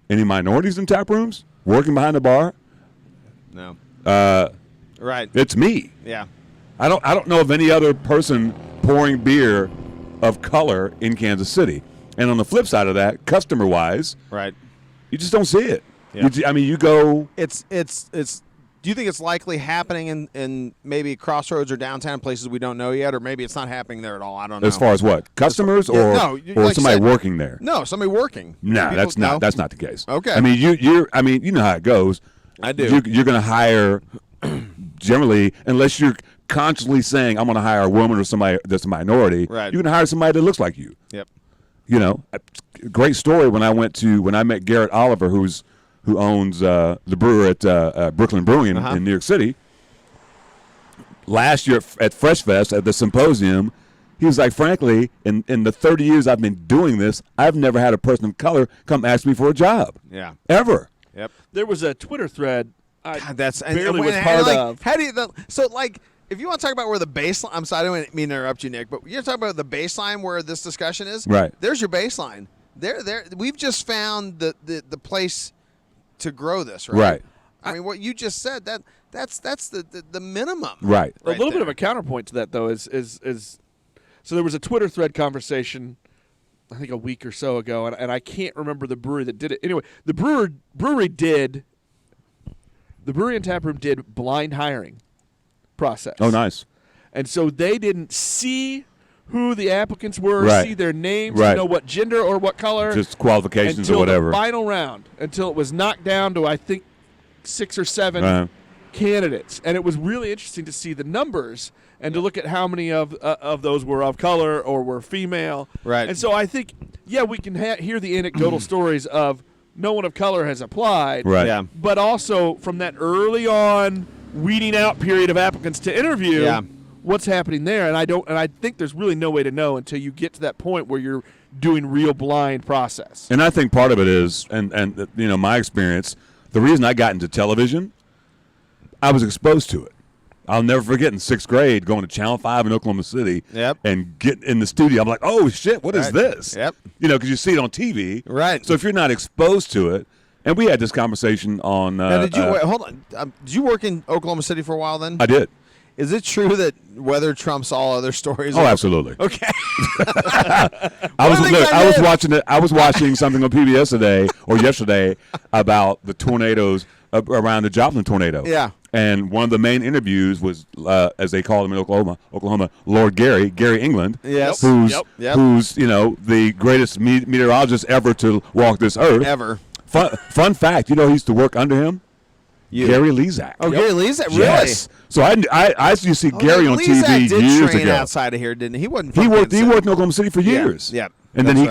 Any minorities in tap rooms working behind the bar? No. Right. It's me. Yeah. I don't know of any other person pouring beer of color in Kansas City. And on the flip side of that, customer wise, right, you just don't see it. Yeah. You go. It's. Do you think it's likely happening in maybe Crossroads or downtown places we don't know yet, or maybe it's not happening there at all? I don't know. As far as what, customers or like somebody working there? No, somebody working. No, that's not the case. Okay. I mean, you know how it goes. I do. You're going to hire generally, unless you're consciously saying I'm going to hire a woman or somebody that's a minority. Right. You're going to hire somebody that looks like you. Yep. Great story when I met Garrett Oliver, who owns the brewer at Brooklyn Brewing in New York City. Last year at Fresh Fest at the symposium, he was like, frankly, in the 30 years I've been doing this, I've never had a person of color come ask me for a job. Yeah. Ever. Yep. There was a Twitter thread God, that's barely was part of. How do you if you want to talk about where the baseline, I'm sorry, I don't mean to interrupt you, Nick, but you're talking about the baseline where this discussion is. Right. There's your baseline. There. We've just found the place to grow this, right? Right. I mean, what you just said, that's the minimum. Right. A little bit of a counterpoint to that, though, is so there was a Twitter thread conversation, I think a week or so ago, and I can't remember the brewery that did it. Anyway, the brewery and taproom did blind hiring process. Oh, nice. And so they didn't see who the applicants were, Right. see their names, Right. know what gender or what color. Just qualifications or whatever. The final round, until it was knocked down to, I think, 6 or 7 candidates. And it was really interesting to see the numbers and to look at how many of those were of color or were female. Right. And so I think, we can hear the anecdotal stories of no one of color has applied. Right. Yeah. But also from that early on weeding out period of applicants to interview, what's happening there? And I think there's really no way to know until you get to that point where you're doing real blind process. And I think part of it is, and my experience, the reason I got into television, I was exposed to it. I'll never forget in 6th grade going to Channel 5 in Oklahoma City and get in the studio. I'm like, oh, shit, what is this? Yep. Because you see it on TV. Right. So if you're not exposed to it, and we had this conversation on. Now, hold on. Did you work in Oklahoma City for a while then? I did. Is it true that weather trumps all other stories? Oh, absolutely. Okay. I was watching something on PBS today or yesterday about the tornadoes around the Joplin tornado. Yeah. And one of the main interviews was, as they call him in Oklahoma, Lord Gary England. Yes. Who's the greatest meteorologist ever to walk this earth. Ever. Fun fact, who used to work under him? Gary Lezak. Oh, Gary Lezak, really? Yes. So I used to see Gary on TV Lezak did years train ago. outside of here, didn't he? He wasn't. He worked in Oklahoma City for years. Yeah. And then he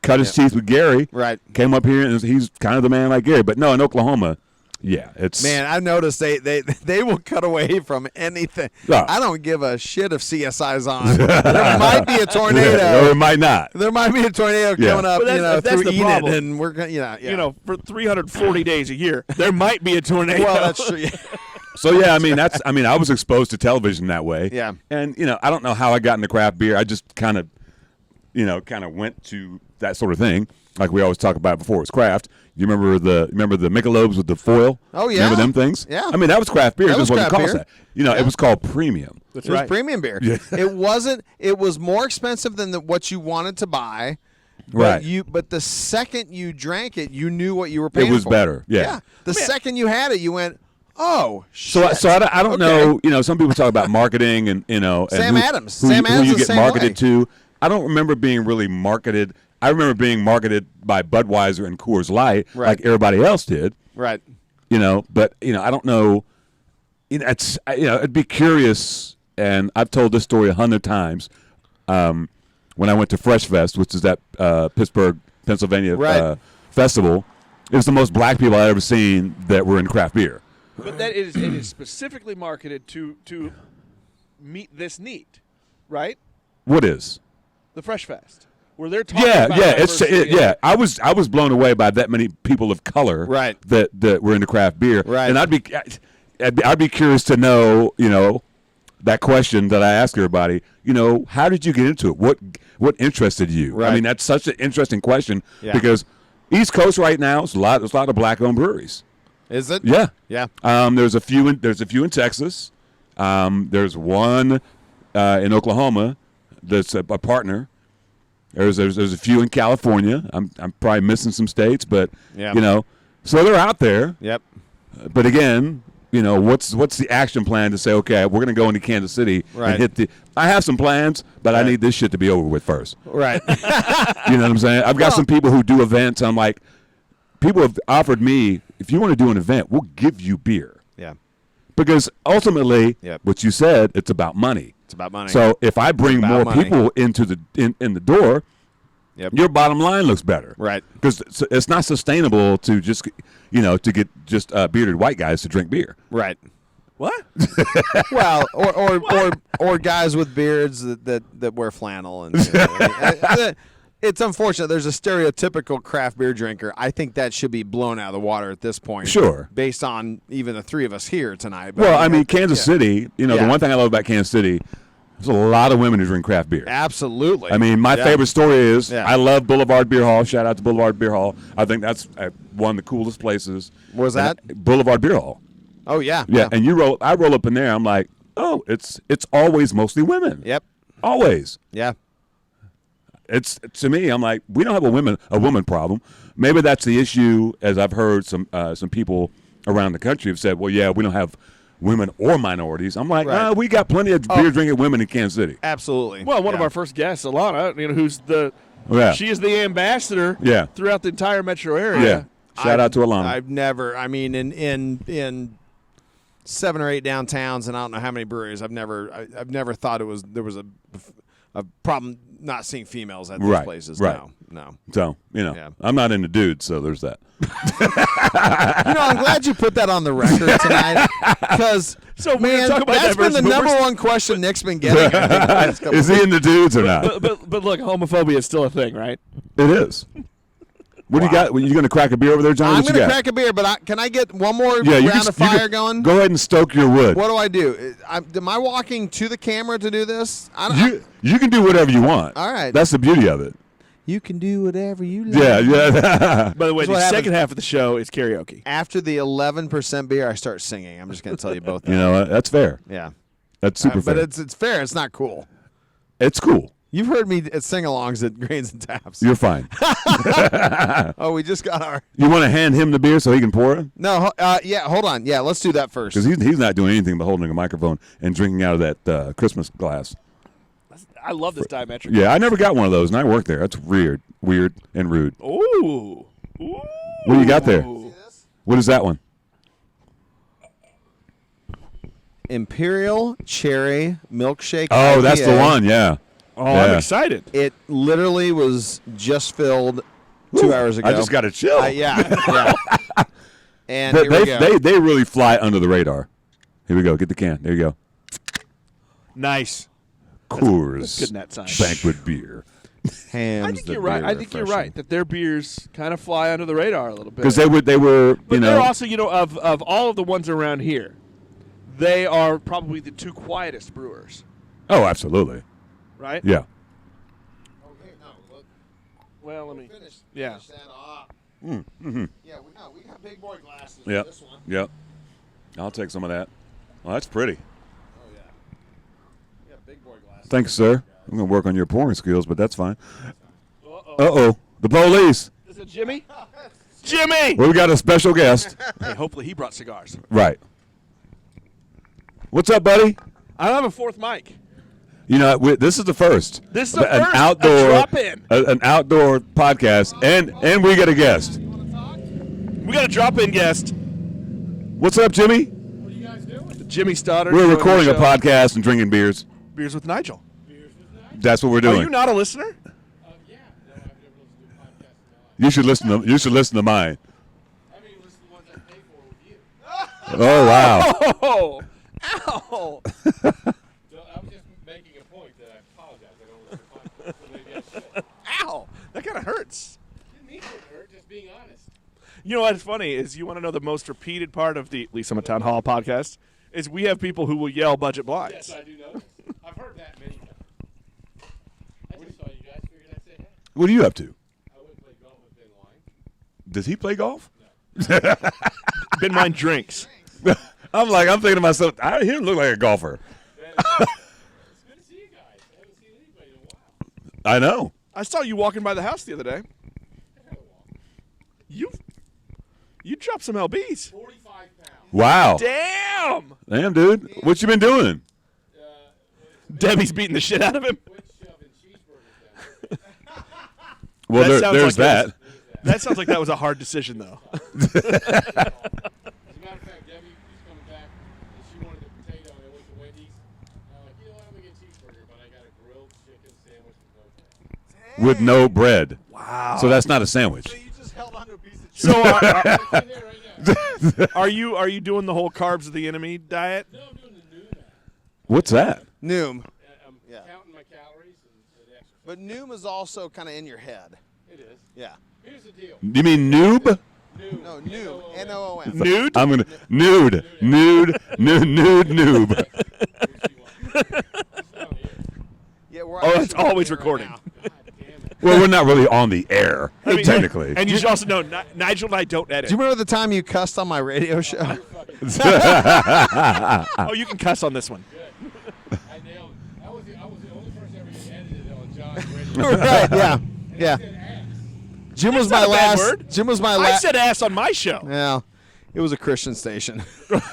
cut his teeth with Gary. Right. Came up here and he's kind of the man like Gary. But no, in Oklahoma, it's man. I've noticed they will cut away from anything. Oh. I don't give a shit if CSI's on. There might be a tornado. Or it might not. There might be a tornado coming up, that's through the Enid, problem. and we're gonna, for 340 days a year, there might be a tornado. Well, that's true. So I was exposed to television that way. Yeah. And I don't know how I got into craft beer. I just kind of went to that sort of thing. Like we always talk about before, it's craft. You remember the Michelobes with the foil? Oh yeah. Remember them things? Yeah. I mean, that was craft beer. That It just was wasn't craft called beer. that. It was called premium. That's It was right. premium beer. Yeah. It wasn't. It was more expensive than what you wanted to buy. Right. But the second you drank it, you knew what you were paying It was for. better. Yeah. The second you had it, you went, oh shit. So I don't know. Some people talk about marketing and and Sam who, Adams. who, Sam who Adams you the get same marketed way. to. I don't remember being really marketed. I remember being marketed by Budweiser and Coors Light like everybody else did. Right. But I don't know. I'd be curious, and I've told this story 100 times. when I went to Fresh Fest, which is that Pittsburgh, Pennsylvania festival. It was the most black people I'd ever seen that were in craft beer. But that it is specifically marketed to meet this need, right? What is? The Fresh Fest. Where they're talking about I was blown away by that many people of color that were into craft beer. Right. And I'd be curious to know, that question that I ask everybody, how did you get into it? What interested you? Right. I mean, that's such an interesting question because East Coast right now, there's a lot of black-owned breweries. Is it? Yeah. Yeah. There's a few in Texas. There's one in Oklahoma that's a partner. There's a few in California. I'm probably missing some states, but so they're out there. Yep. But again, what's the action plan to say, okay, we're going to go into Kansas City and hit the. I have some plans, but I need this shit to be over with first. Right. You know what I'm saying? I've got some people who do events. I'm like, people have offered me, if you want to do an event, we'll give you beer. Yeah. Because ultimately, what you said, it's about money. It's about money. So if I bring more people into in the door, your bottom line looks better. Right. Because it's not sustainable to just to get just bearded white guys to drink beer. Right. What? Well, or guys with beards that wear flannel and. It's unfortunate. There's a stereotypical craft beer drinker. I think that should be blown out of the water at this point. Sure. Based on even the three of us here tonight. But well, I mean, Kansas City, the one thing I love about Kansas City, there's a lot of women who drink craft beer. Absolutely. I mean, my favorite story is I love Boulevard Beer Hall. Shout out to Boulevard Beer Hall. I think that's one of the coolest places. Where's that? Boulevard Beer Hall. Oh, yeah. Yeah, and I roll up in there. I'm like, oh, it's always mostly women. Yep. Always. Yeah. It's to me, I'm like, we don't have a woman problem. Maybe that's the issue, as I've heard some people around the country have said, well, yeah, we don't have women or minorities. I'm like, we got plenty of beer drinking women in Kansas City. Absolutely. Well, one of our first guests, Alana, who's she is the ambassador throughout the entire metro area. Yeah. Shout out to Alana. I've never, I mean, in 7 or 8 downtowns, and I don't know how many breweries, I've never thought there was a problem not seeing females at these places. Right. No. So, I'm not into dudes, so there's that. I'm glad you put that on the record tonight because, man, that's been the number one question Nick's been getting. Is he into dudes or not? But look, homophobia is still a thing, right? It is. What do you got? You going to crack a beer over there, Johnny? I'm going to crack a beer, but can I get one more round of fire going? Go ahead and stoke your wood. What do I do? Am I walking to the camera to do this? You can do whatever you want. All right. That's the beauty of it. You can do whatever you like. Yeah. By the way, the second half of the show is karaoke. After the 11% beer, I start singing. I'm just going to tell you both. You know what? That's fair. Yeah. That's super fair. But it's fair. It's not cool. It's cool. You've heard me at sing-alongs at Grains and Taps. You're fine. Oh, we just got our... You want to hand him the beer so he can pour it? No, hold on. Yeah, let's do that first. Because he's not doing anything but holding a microphone and drinking out of that Christmas glass. I love this Diametric. Yeah, I never got one of those, and I work there. That's weird and rude. Ooh. What do you got there? What is that one? Imperial Cherry Milkshake. Oh, IPA. that's the one, yeah. Oh, I'm excited. It literally was just filled 2 hours ago. I just got a chill. Yeah. And they really fly under the radar. Here we go. Get the can. There you go. Nice. Coors good net sign. Banquet beer. Hams. I think you're right. I think you're right that their beers kind of fly under the radar a little bit. Because they were, but they're also, of all of the ones around here, they are probably the two quietest brewers. Oh, absolutely. Right? Yeah. Okay, no. Well, let me. Finish Yeah. that off. Mm-hmm. Yeah, we got big boy glasses. Yep. For this one. Yep. I'll take some of that. Well, that's pretty. Oh yeah. We got big boy glasses. Thanks, sir. I'm going to work on your pouring skills, but that's fine. Uh-oh. The police. Is it Jimmy? Jimmy! Well, we got a special guest. Hey, hopefully he brought cigars. Right. What's up, buddy? I don't have a fourth mic. This is the first. This is the an first. outdoor A drop-in. An outdoor podcast, and we get a guest. We got a drop-in guest. What's up, Jimmy? What are you guys doing? Jimmy Stoddard. We're recording a podcast and drinking beers. Beers with Nigel. That's what we're doing. Are you not a listener? Yeah. No, I've never listened to a podcast in my life. You should listen to. You should listen to mine. I mean, listen to the ones I pay for with you. Oh wow. Oh, ow! So I'm just making a point that I apologize. I don't listen to podcasts, so maybe I should. Ow! That kind of hurts. Didn't mean to hurt, just being honest. You know what's funny is you want to know the most repeated part of the Lisa Town Hall podcast is we have people who will yell budget blinds. Yes, I do know. I've heard that many times. I just saw you guys. Figured I'd say hey. What are you up to? I went and played golf with Ben Wine. Does he play golf? Ben Mine drinks. I'm thinking to myself, he doesn't look like a golfer. It's good to see you guys. I haven't seen anybody in a while. I know. I saw you walking by the house the other day. You dropped some lbs. 45 pounds. Wow. Damn! Damn, dude. What you been doing? Debbie's beating the shit out of him. Quit shoving cheeseburgers down. Well, That sounds there's like that. That sounds like that was a hard decision, though. As a matter of fact, Debbie is coming back, and she wanted the potato, and I went to Wendy's. And I'm like, you know what, I'm going to get a cheeseburger, but I got a grilled chicken sandwich with no bread. With no bread. Wow. So that's not a sandwich. So you just held onto a piece of So It's in there right now. are you doing the whole carbs of the enemy diet? No, I'm doing the Noom app. What's that? Noom. I'm counting my calories and exercise. But Noom is also kind of in your head. It is. Yeah. Here's the deal. You mean noob? Noom. No, Noom. N-O-O-M. Nude? I'm gonna nude noob. Yeah, we're Oh, it's actually always recording recording. right now. God damn it. Well, we're not really on the air, I mean, technically. And you should also know Nigel and I don't edit. Do you remember the time you cussed on my radio show? Oh, you can cuss on this one. I nailed it. I was the only person ever get edited on John's radio. Right, yeah. And Yeah. I said ass. Jim was That's my not a bad last. word. Jim was my I last. said ass on my show. Yeah. It was a Christian station. Look,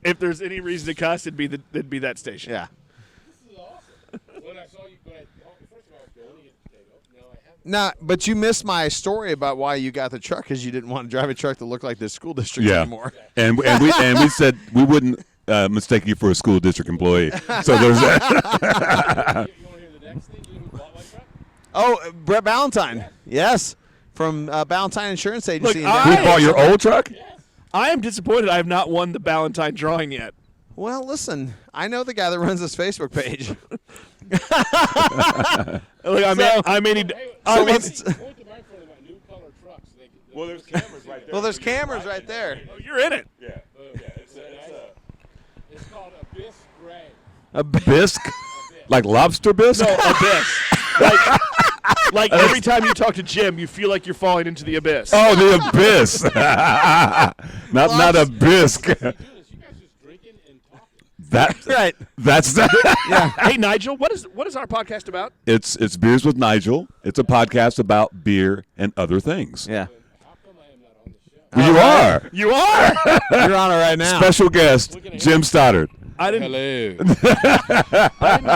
if there's any reason to cuss, it'd be that station. Yeah. This is awesome. When I saw you, first of all, I was going to get the potato. No, I haven't. Nah, but you missed my story about why you got the truck because you didn't want to drive a truck that looked like this school district Yeah. anymore. And we said we wouldn't mistake you for a school district employee. So there's that. You want to hear the next thing? You know who bought my truck? Oh, Brett Ballantyne. Yes. From Ballantyne Insurance Agency. Look, in Who Dallas. bought your old truck? I am disappointed I have not won the Ballantine drawing yet. Well, listen, I know the guy that runs this Facebook page. Look, I may need. Hey, So point let's- to my phone about new color trucks. Well, there's cameras right there. Well, there's cameras right there. Oh, you're in it. It's called Abyss Gray. A Bisque? Like lobster bisque? No, abyss. like every time you talk to Jim, you feel like you're falling into the abyss. Oh, the abyss. not a bisque. Do this. You guys just drinking and talking. That right. That's that. Hey, Nigel, what is our podcast about? It's Beers with Nigel. It's a podcast about beer and other things. Yeah. How come I am not on the show? You are. You are. You're on it right now. Special guest, Jim Stoddard. I didn't Hello.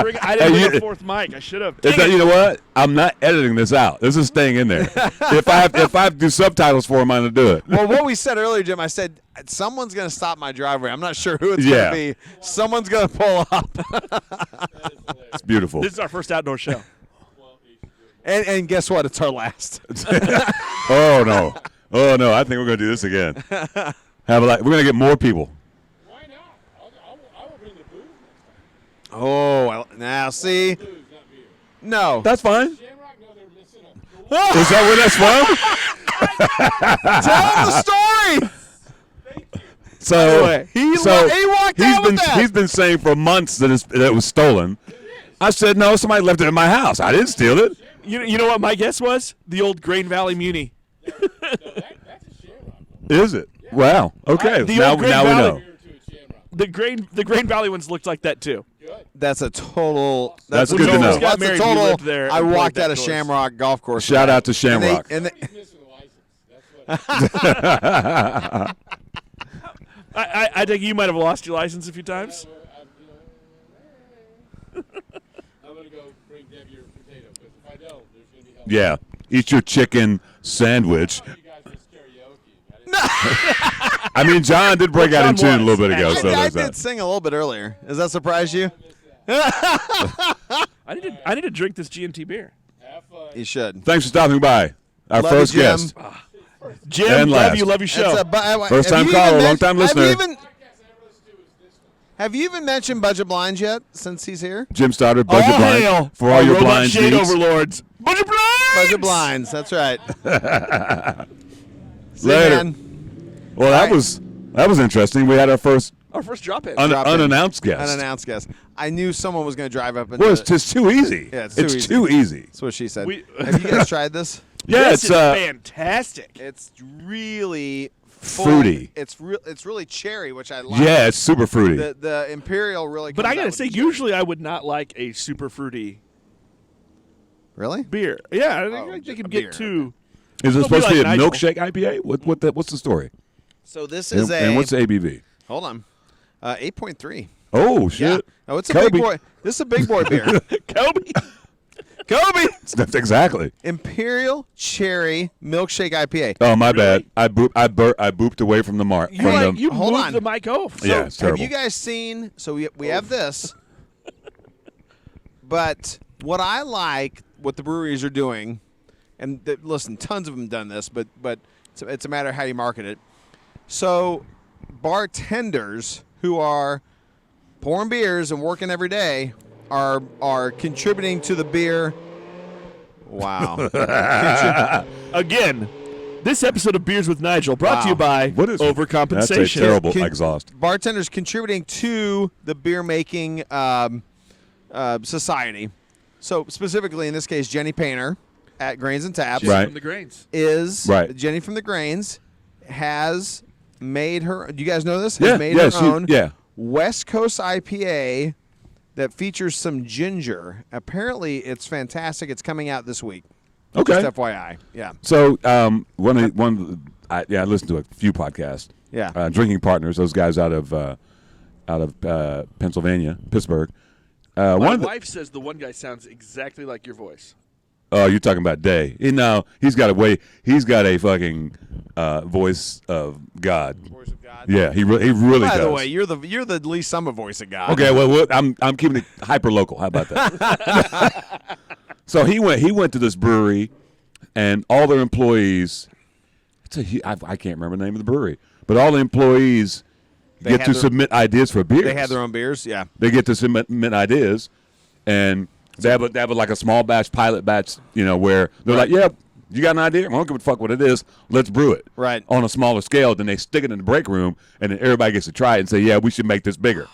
bring Hey, a fourth mic. I should have. You know what? I'm not editing this out. This is staying in there. If I have to do subtitles for him, I'm gonna do it. Well, what we said earlier, Jim, I said someone's going to stop my driveway. I'm not sure who it's Yeah. going to be. Someone's going to pull up. It's beautiful. This is our first outdoor show. And guess what? It's our last. Oh no! Oh no! I think we're gonna do this again. We're gonna get more people. Why not? I will bring the booze next time. Oh, now see? Booze, not beer. No. That's fine. Shamrock, no, they're missing a Is that where that's from? Tell the story. So He walked out with that. He's been saying for months that it was stolen. I said no. Somebody left it in my house. I didn't steal it. You know what my guess was? The old Grain Valley Muni. that's a Shamrock. Is it? Wow. Okay. The Now old we Grain know. Valley. Beer to a Shamrock. The Grain Valley ones looked like that too. Good. That's a total. That's a good to total- know. Got That's a married, we total. lived there I and played walked that out of course. Shamrock Golf Course. Shout out to And they- Shamrock. and He's missing the license. That's what I think you might have lost your license a few times. I'm going to go bring Debbie your potato, because if I don't, there's going to be hell. Yeah. Eat your chicken sandwich. You guys just karaoke. I mean, John did break out John in tune a was, little bit ago. actually. So I there's did that. sing a little bit earlier. Does that surprise you? I need to drink this G&T beer. Have fun. You should. Thanks for stopping by. Our Love first you, Jim. guest. Jim, And love last. you your show. First time caller, long time listener. Have you even mentioned Budget Blinds yet since he's here? Jim Stoddard, Budget All Blinds. hail For all your robot blinds shade needs. overlords. Budget Blinds! Budget Blinds, that's right. See, Later. man. Well, that was interesting. We had our first Our first drop-in. Drop in. unannounced guest. Unannounced guest. I knew someone was going to drive up and Well, do it. it's too easy. Yeah, it's it's too too easy. That's what she said. We- Have you guys tried this? Yeah, This it's is fantastic. It's really full. Fruity. It's really cherry, which I like. yeah, it's super fruity. The Imperial really. But comes I got out to with say, the cherry. usually I would not like a super fruity Really? beer. Yeah, I think Oh, they just can a get beer. too. Is it It'll be supposed to be a like Nigel. milkshake IPA? What's the story? So this And, is and what's the ABV? Hold on. 8.3. Oh shit! Yeah. Oh, it's a Kobe. big boy. This is a big boy beer. Kobe. Kobe. That's exactly. Imperial Cherry Milkshake IPA. Oh my Really? bad. I booped away from the mark. You, From like, the, you Hold moved on. the mic off. So Yeah, it's have terrible. you guys seen? So we have this. But what I like, what the breweries are doing, and listen, tons of them done this, but it's a matter of how you market it. So bartenders who are pouring beers and working every day are contributing to the beer. Wow. Again, this episode of Beers with Nigel brought to you Wow. by What is Overcompensation. That's a terrible Can- exhaust. Bartenders contributing to the beer making society. So specifically in this case, Jenny Painter at Grains and Taps Jenny Right. From the grains. is Right. Jenny from the Grains has made her. Do you guys know this? Yeah, Has made yeah, her she- own yeah. West Coast IPA that features some ginger. Apparently, it's fantastic. It's coming out this week. Okay. Just FYI. Yeah. So I listened to a few podcasts. Yeah. Drinking Partners. Those guys out of Pennsylvania, Pittsburgh. My One of the, wife says the one guy sounds exactly like your voice. oh, you're talking about Day. He's got a fucking voice of God. Voice of God. Yeah, he really By does. the way, you're the least summer voice of God. Okay, well, I'm keeping it hyper local. How about that? So he went to this brewery, and all their employees. I can't remember the name of the brewery, but all the employees get had to their- submit ideas for beers. They had their own beers. Yeah. They get to submit ideas, and they have like a small batch, pilot batch, where they're like, yeah, you got an idea? I don't give a fuck what it is. Let's brew it. Right. On a smaller scale. Then they stick it in the break room, and then everybody gets to try it and say, yeah, we should make this bigger.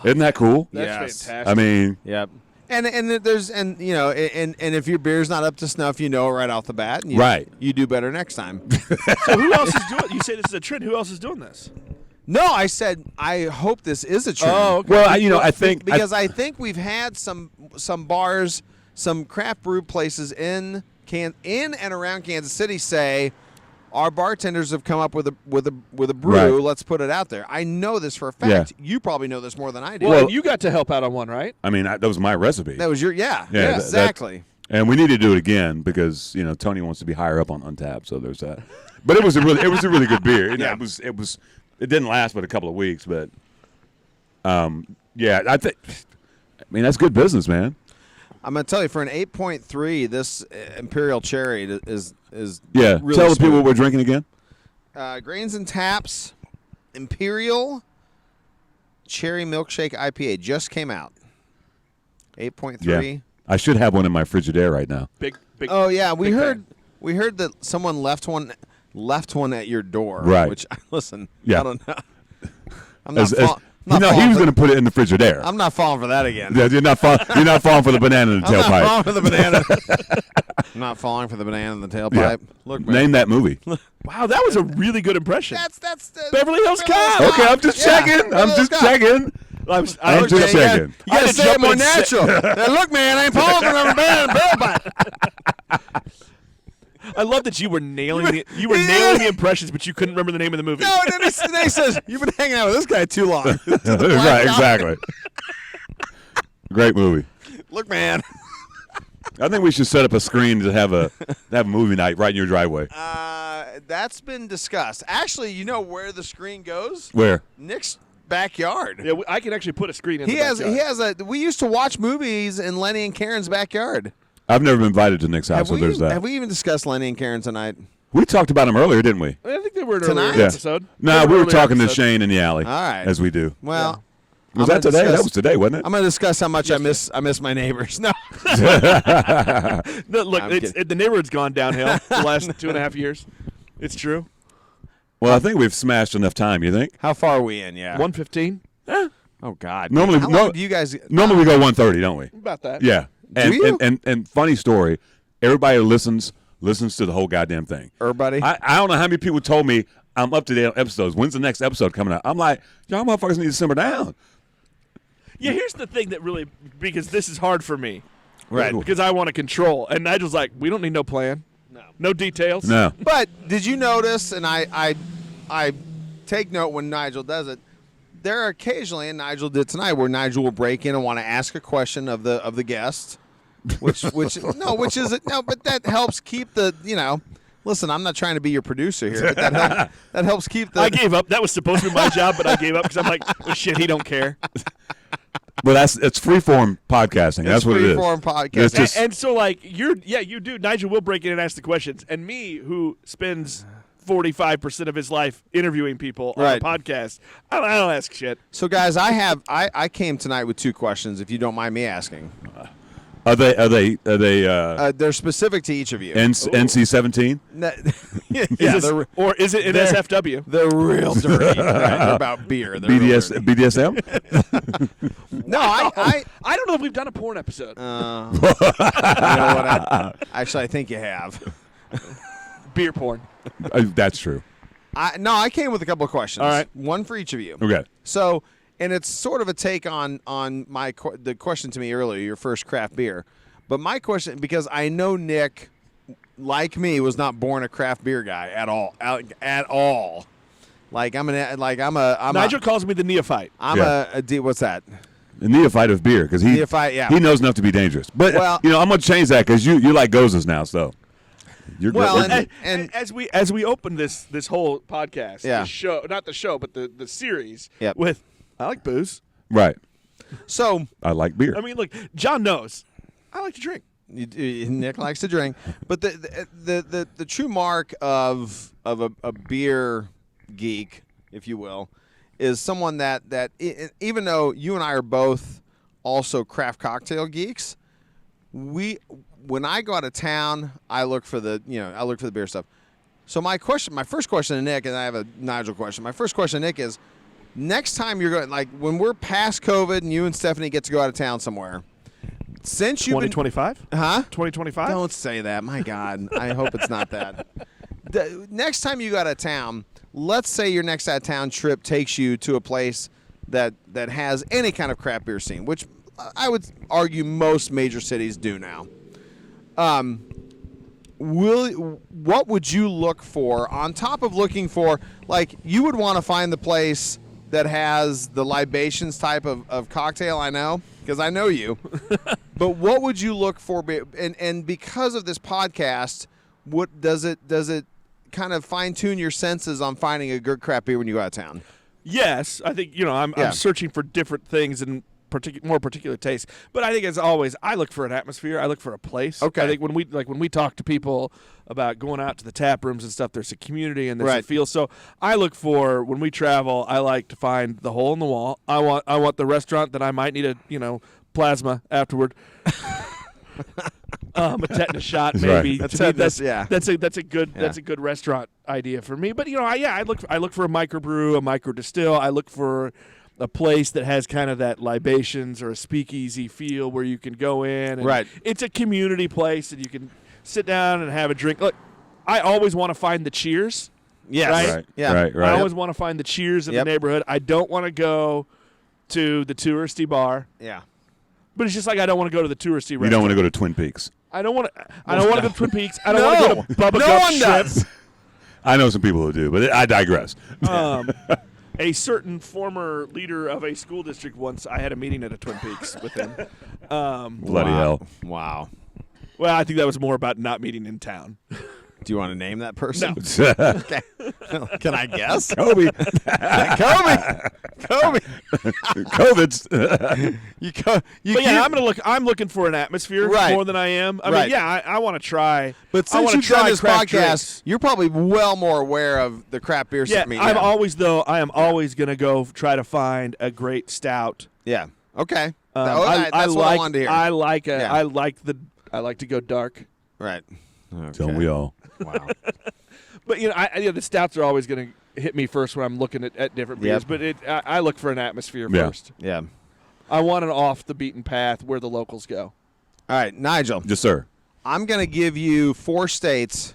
Isn't that cool? That's Yes. fantastic. I mean, Yep. And if your beer's not up to snuff, right off the bat. And Right. You do better next time. So who else is doing? You say this is a trend. Who else is doing this? No, I said I hope this is a trend. Oh, okay. well, I think because I think we've had some bars, some craft brew places in and around Kansas City say our bartenders have come up with a brew. Right. Let's put it out there. I know this for a fact. Yeah. You probably know this more than I do. Well, Well- you got to help out on one, right? that was my recipe. that was your Yeah, exactly. And we need to do it again because Tony wants to be higher up on Untapped, so there's that. But it was a really good beer. Yeah. It didn't last but a couple of weeks, but I think that's good business, man. I'm gonna tell you, for an 8.3, this Imperial Cherry is Yeah, really tell the people smooth. what we're drinking again. Grains and Taps Imperial Cherry Milkshake IPA just came out. 8.3. Yeah, I should have one in my Frigidaire right now. Big. Oh yeah, we big heard fan. we heard that someone left one at your door. Right. Which listen. Yeah. I don't know. I'm not. He was going to put it in the Frigidaire. I'm not falling for that again. Yeah, you're not falling for the banana in the I'm not tailpipe. falling for the banana. I'm not falling for the banana in the tailpipe. Yeah. Look, man. Name that movie. Wow, that was a really good impression. That's the Beverly Hills Cop. Okay, I'm just checking. I'm just checking. I'm I'm just checking. You gotta had to say it jump more in and say- natural. Now, look, man, I ain't falling for the banana in the tailpipe. I love that you were nailing the impressions, but you couldn't remember the name of the movie. No, and then he says, "You've been hanging out with this guy too long." Right, exactly. Great movie. Look, man. I think we should set up a screen to have a movie night right in your driveway. That's been discussed. Actually, you know where the screen goes? Where? Nick's backyard. Yeah, I can actually put a screen in. He the has. backyard. He has a. We used to watch movies in Lenny and Karen's backyard. I've never been invited to Nick's house, so there's that. Have we even discussed Lenny and Karen tonight? We talked about him earlier, didn't we? I think they were in Tonight? an episode. No, we were talking to Shane in the alley. All right. As we do. Well, Was that today? That was today, wasn't it? I'm going to discuss how much I miss my neighbors. No. No, look, the neighborhood's gone downhill the last 2.5 years. It's true. Well, I think we've smashed enough time, you think? How far are we in? Yeah. 1:15. Oh God. Normally, How long do you guys? Normally we go 1:30, don't we? About that. Yeah. Do you? And funny story, everybody listens to the whole goddamn thing. Everybody. I don't know how many people told me I'm up to date on episodes. When's the next episode coming out? I'm like, y'all motherfuckers need to simmer down. Yeah, here's the thing that really, because this is hard for me. Right. Because I want to control. And Nigel's like, we don't need no plan. No details. No. But did you notice? And I take note when Nigel does it. There are occasionally, and Nigel did tonight, where Nigel will break in and want to ask a question of the guest, but that helps keep the Listen, I'm not trying to be your producer here, but that helps keep the. I gave up. That was supposed to be my job, but I gave up because I'm like, well, shit, he don't care. But it's freeform podcasting. That's what it is. Freeform podcasting. Just, And so, like, you do. Nigel will break in and ask the questions. And me, who spends 45% of his life interviewing people on a podcast, I don't ask shit. So, guys, I came tonight with 2 questions, if you don't mind me asking. Are they They're specific to each of you. NC-17? Or is it an SFW? They're real dirty. Right? They're about beer. They're BDSM? No, I don't know if we've done a porn episode. you know what? Actually, I think you have. Beer porn. That's true. I came with a couple of questions. All right. One for each of you. Okay. So, and it's sort of a take on the question to me earlier, your first craft beer. But my question, because I know Nick, like me, was not born a craft beer guy at all. At all. Nigel calls me the neophyte. What's that? A neophyte of beer, because he knows enough to be dangerous. But I'm going to change that because you like Gozas now, so. You're good. And as we open this whole podcast, yeah. the show, not the show, but the series yep. with I like booze. Right. So I like beer. I mean, look, John knows I like to drink. Nick likes to drink, but the true mark of a beer geek, if you will, is someone that even though you and I are both also craft cocktail geeks, when I go out of town, I look for the beer stuff. So my first question to Nick, and I have a Nigel question. My first question to Nick is, next time you're going, like when we're past COVID and you and Stephanie get to go out of town somewhere, since you've 2025? 2025? Don't say that. My God. I hope it's not that. Next time you go out of town, let's say your next out of town trip takes you to a place that has any kind of craft beer scene, which I would argue most major cities do now. What would you look for on top of looking for, like, you would want to find the place that has the libations type of cocktail, I know, because I know you. But what would you look for? And because of this podcast, what does it kind of fine tune your senses on finding a good craft beer when you go out of town? Yes, I think I'm searching for different things and more particular tastes. But I think, as always, I look for an atmosphere. I look for a place. Okay. I think when we talk to people about going out to the tap rooms and stuff, there's a community and there's a feel. So I look for, when we travel, I like to find the hole in the wall. I want the restaurant that I might need a plasma afterward. A tetanus shot, maybe. Right. That's a good restaurant idea for me. But I look for a microbrew, a micro distill. I look for a place that has kind of that libations or a speakeasy feel where you can go in. And it's a community place and you can sit down and have a drink. Look, I always want to find the cheers. Yes. Right. Yeah. Right. I always want to find the cheers in the neighborhood. I don't want to go to the touristy bar. Yeah. But it's just like I don't want to go to the touristy restaurant. You don't want to go to Twin Peaks. I don't want to go to Twin Peaks. I don't want to go to Bubba Gump Shrimp. I know some people who do, but I digress. A certain former leader of a school district once, I had a meeting at a Twin Peaks with him. Bloody hell. Wow. Well, I think that was more about not meeting in town. Do you want to name that person? No. Okay. Can I guess? Kobe. Kobe. COVID's. But yeah, I'm looking for an atmosphere Right. more than I am. I Right. mean, yeah, I want to try. But I since wanna you've done try this craft podcast, drinks. you're probably well more aware of the craft beer Yeah, scene. I am always gonna go try to find a great stout. Yeah. Okay. I That's what I wanted to hear. I like Yeah. I like to go dark. Right. Okay. Don't we all? Wow. But the stouts are always going to hit me first when I'm looking at different beers. Yep. But I look for an atmosphere Yeah. first. Yeah. I want an off the beaten path where the locals go. All right, Nigel. Yes, sir. I'm going to give you 4 states,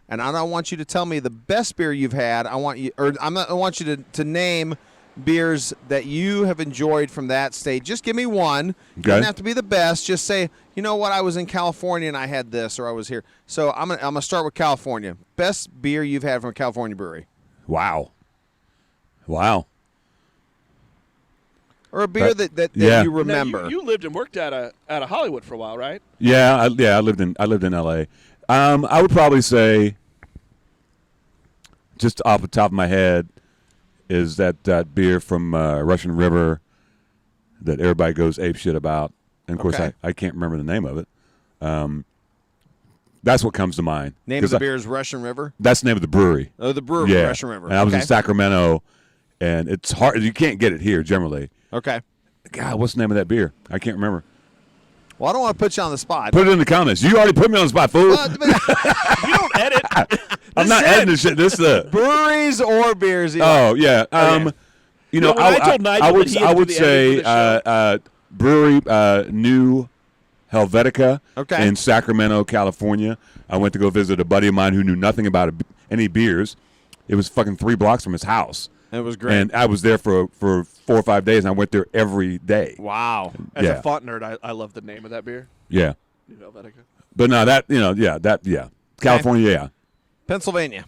and I don't want you to tell me the best beer you've had. I want you to name beers that you have enjoyed from that state. Just give me one. It doesn't have to be the best. Just say, you know what, I was in California and I had this, or I was here. So I'm gonna start with California. Best beer you've had from a California brewery, Wow. or a beer that Yeah. you remember. Now, you lived and worked out of Hollywood for a while, right? Yeah, I lived in L.A. I would probably say, just off the top of my head, is that beer from Russian River that everybody goes ape shit about. And, of course, Okay. I can't remember the name of it. That's what comes to mind. Name of 'Cause the beer is Russian River. That's the name of the brewery. Oh, the brewery, Yeah. Russian River. And I was in Okay. Sacramento, and it's hard. You can't get it here generally. Okay. God, what's the name of that beer? I can't remember. Well, I don't want to put you on the spot. Put it in the comments. You already put me on the spot, fool. Well, You don't edit. I'm not editing this shit. This is breweries or beers. Oh yeah. You know, when I told Nigel that he had I to would do the editing say for brewery New Helvetica Okay. in Sacramento, California. I went to go visit a buddy of mine who knew nothing about any beers. It was fucking 3 blocks from his house. It was great. And I was there for 4 or 5 days, and I went there every day. Wow. As Yeah. a font nerd, I love the name of that beer. Yeah. New Helvetica. But no, California, yeah. Pennsylvania.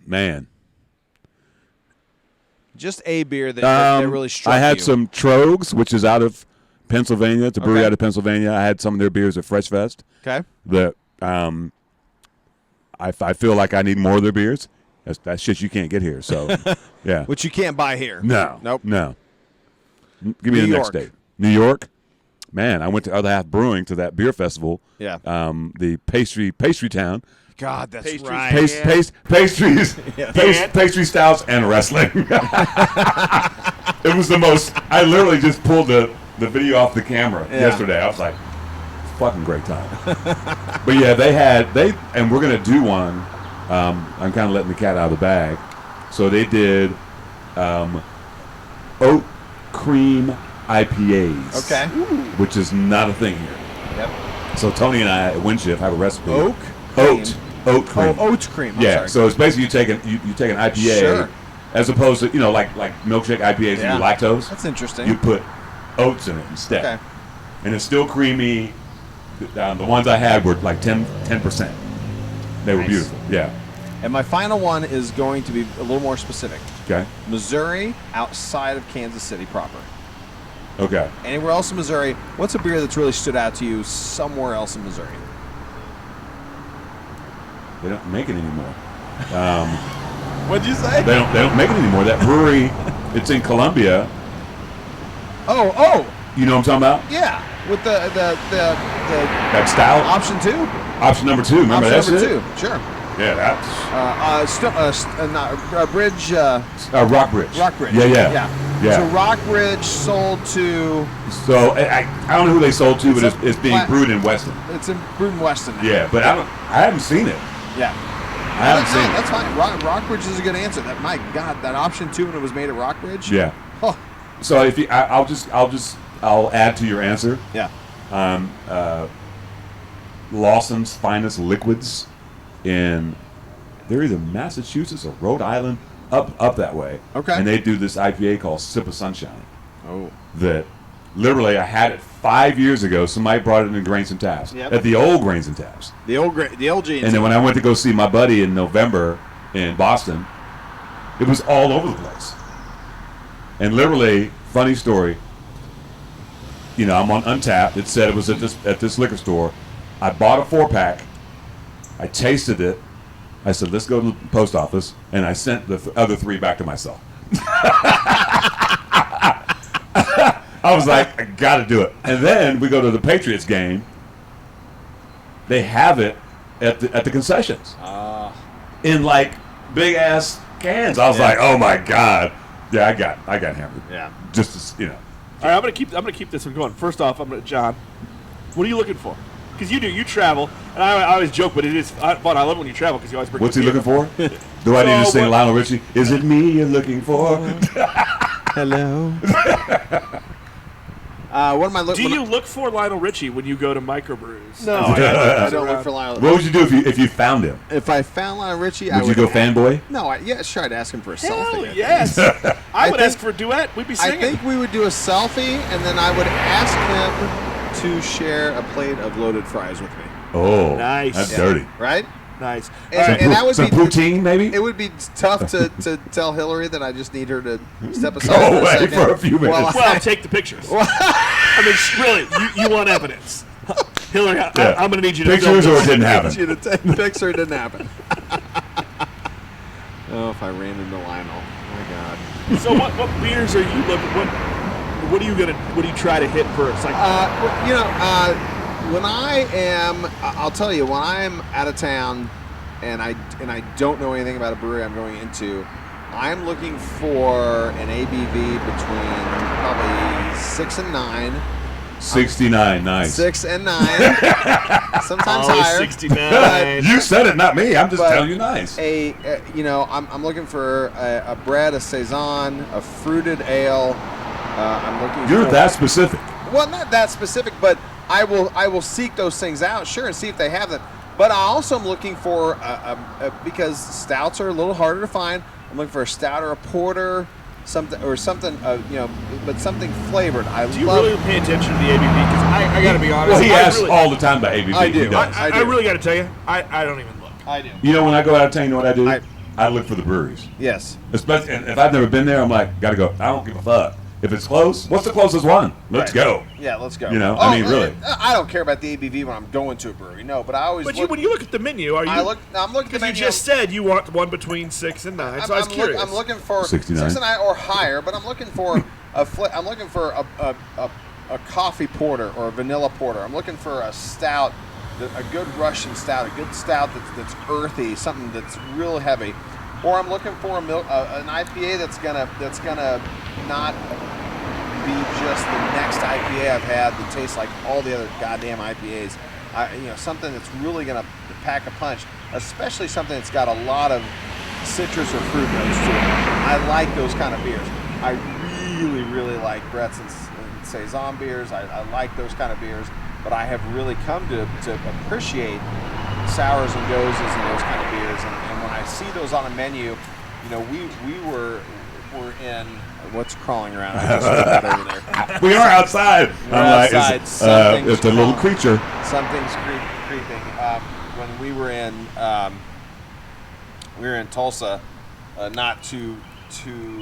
Man. Just a beer that really struck I had you. some Trogs, which is out of Pennsylvania. It's a brewery Okay. out of Pennsylvania. I had some of their beers at Fresh Fest. Okay. That I feel like I need more of their beers. That's shit you can't get here. So, yeah. Which you can't buy here. No. Nope. No. Give me New the next York. state. New York. Man, I went to Other Half Brewing to that beer festival. Yeah. The pastry town. God, that's Pastries. right. Pastries, Yes. pastry stouts, and wrestling. It was the most. I literally just pulled the video off the camera yesterday. I was like, fucking great time. But yeah, and we're gonna do one. I'm kind of letting the cat out of the bag. So they did oat cream IPAs. Okay. Which is not a thing here. Yep. So Tony and I at Windshift have a recipe. Oat Cream. Oh, oat cream. I'm Yeah, sorry. so it's basically you take an IPA Sure. as opposed to like milkshake IPAs Yeah. and lactose. That's interesting. You put oats in it instead, Okay. and it's still creamy. The ones I had were like 10%. They were Nice. beautiful. Yeah. And my final one is going to be a little more specific. Okay. Missouri outside of Kansas City proper. Okay. Anywhere else in Missouri, what's a beer that's really stood out to you somewhere else in Missouri? They don't make it anymore. What'd you say? They don't make it anymore. That brewery, it's in Columbia. Oh, You know what I'm talking about? yeah. With the That stout. option 2. Option number 2. Remember Option that number shit? 2. Sure. Yeah, that's Bridge. Rockbridge. Rockbridge. Yeah. So Rockbridge sold to. So I don't know who they sold to, but It's it's being brewed in Weston. It's in Brewing Weston now. Yeah, but I haven't seen it. Yeah. I haven't That's seen fine. it. That's fine. Rockbridge is a good answer. That my God, that option 2 when it was made at Rockbridge. Yeah. Oh, So if I'll add to your answer. yeah. Lawson's Finest Liquids they're either Massachusetts or Rhode Island, up that way. Okay. And they do this IPA called Sip of Sunshine. Oh. That literally I had it 5 years ago. Somebody brought it in Grains and Taps. Yep. At the old Grains and Taps. The old jeans. And then when I went to go see my buddy in November in Boston, it was all over the place. And literally, funny story, I'm on Untapped. It said it was at this liquor store. I bought a 4-pack, I tasted it. I said, let's go to the post office. And I sent the other 3 back to myself. I was like, I got to do it. And then we go to the Patriots game. They have it at the concessions. In like big-ass cans. I was like, oh, my God. Yeah, I got hammered. Yeah. All Just, right, I'm gonna keep this one going. First off, John. What are you looking for? Because you travel, and I always joke, but it is fun. I love when you travel because you always bring. What's he looking for? Do I need to sing Lionel Richie? Is it me you're looking for? Hello. What am I looking? Do you look for Lionel Richie when you go to microbrews? No, I don't look for Lionel. What would you do if you found him? If I found Lionel Richie, Would you go fanboy? No, sure, I'd ask him for a Hell selfie. yes. I would ask for a duet. We'd be singing. I think we would do a selfie, and then I would ask him to share a plate of loaded fries with me. Oh, nice. That's dirty. Right? Nice. And that would some be poutine, maybe? It would be tough to tell Hillary that I just need her to step aside Go for a away second. for a few minutes. Well, take the pictures. I mean, really, you want evidence. Hillary, I'm going to need you to pictures or it didn't I happen. need you to take picture. It didn't happen. Oh, if I ran into Lionel. Oh, my God. So what beers are you looking? What do you try to hit first? Like, when I'll tell you, when I'm out of town and I don't know anything about a brewery I'm going into, I'm looking for an ABV between probably 6 and 9. 69, nice. 6 and 9. Sometimes higher. 69. You said it, not me. I'm just telling you nice. I'm looking for a bread, a saison, a fruited ale. I'm looking. You're for, that specific. Well, not that specific, but I will seek those things out, sure, and see if they have them. But I also am looking for because stouts are a little harder to find. I'm looking for a stout or a porter, something, but something flavored. Do you really pay attention to the ABV? Because I got to be honest. Well, he asks all the time about ABV. I do. He does. I really got to tell you, I don't even look. I do. You know, when I go out of town, you know what I do? I look for the breweries. Yes. Especially, and if I've never been there, I'm like, gotta go. I don't give a fuck. If it's close, what's the closest one? Let's go. Yeah, let's go. You know, I mean, really. I don't care about the ABV when I'm going to a brewery. No, but I always. But when you look at the menu, are you? I'm looking at the menu. Because you just said you want one between 6 and 9, so I was curious. I'm looking for 69. 6 and 9 or higher, but I'm looking for a coffee porter or a vanilla porter. I'm looking for a stout, a good Russian stout, a good stout that's earthy, something that's real heavy. Or I'm looking for an IPA that's gonna not be just the next IPA I've had that tastes like all the other goddamn IPAs. Something that's really gonna pack a punch, especially something that's got a lot of citrus or fruit notes to it. I like those kind of beers. I really, really like Brett's and Saison beers. I like those kind of beers, but I have really come to appreciate sours and gozes and those kind of beers. And when I see those on a menu, we were in what's crawling around. I just saw that over there. We are outside. We're outside. It's a little creature. Something's creeping. When we were in Tulsa, not too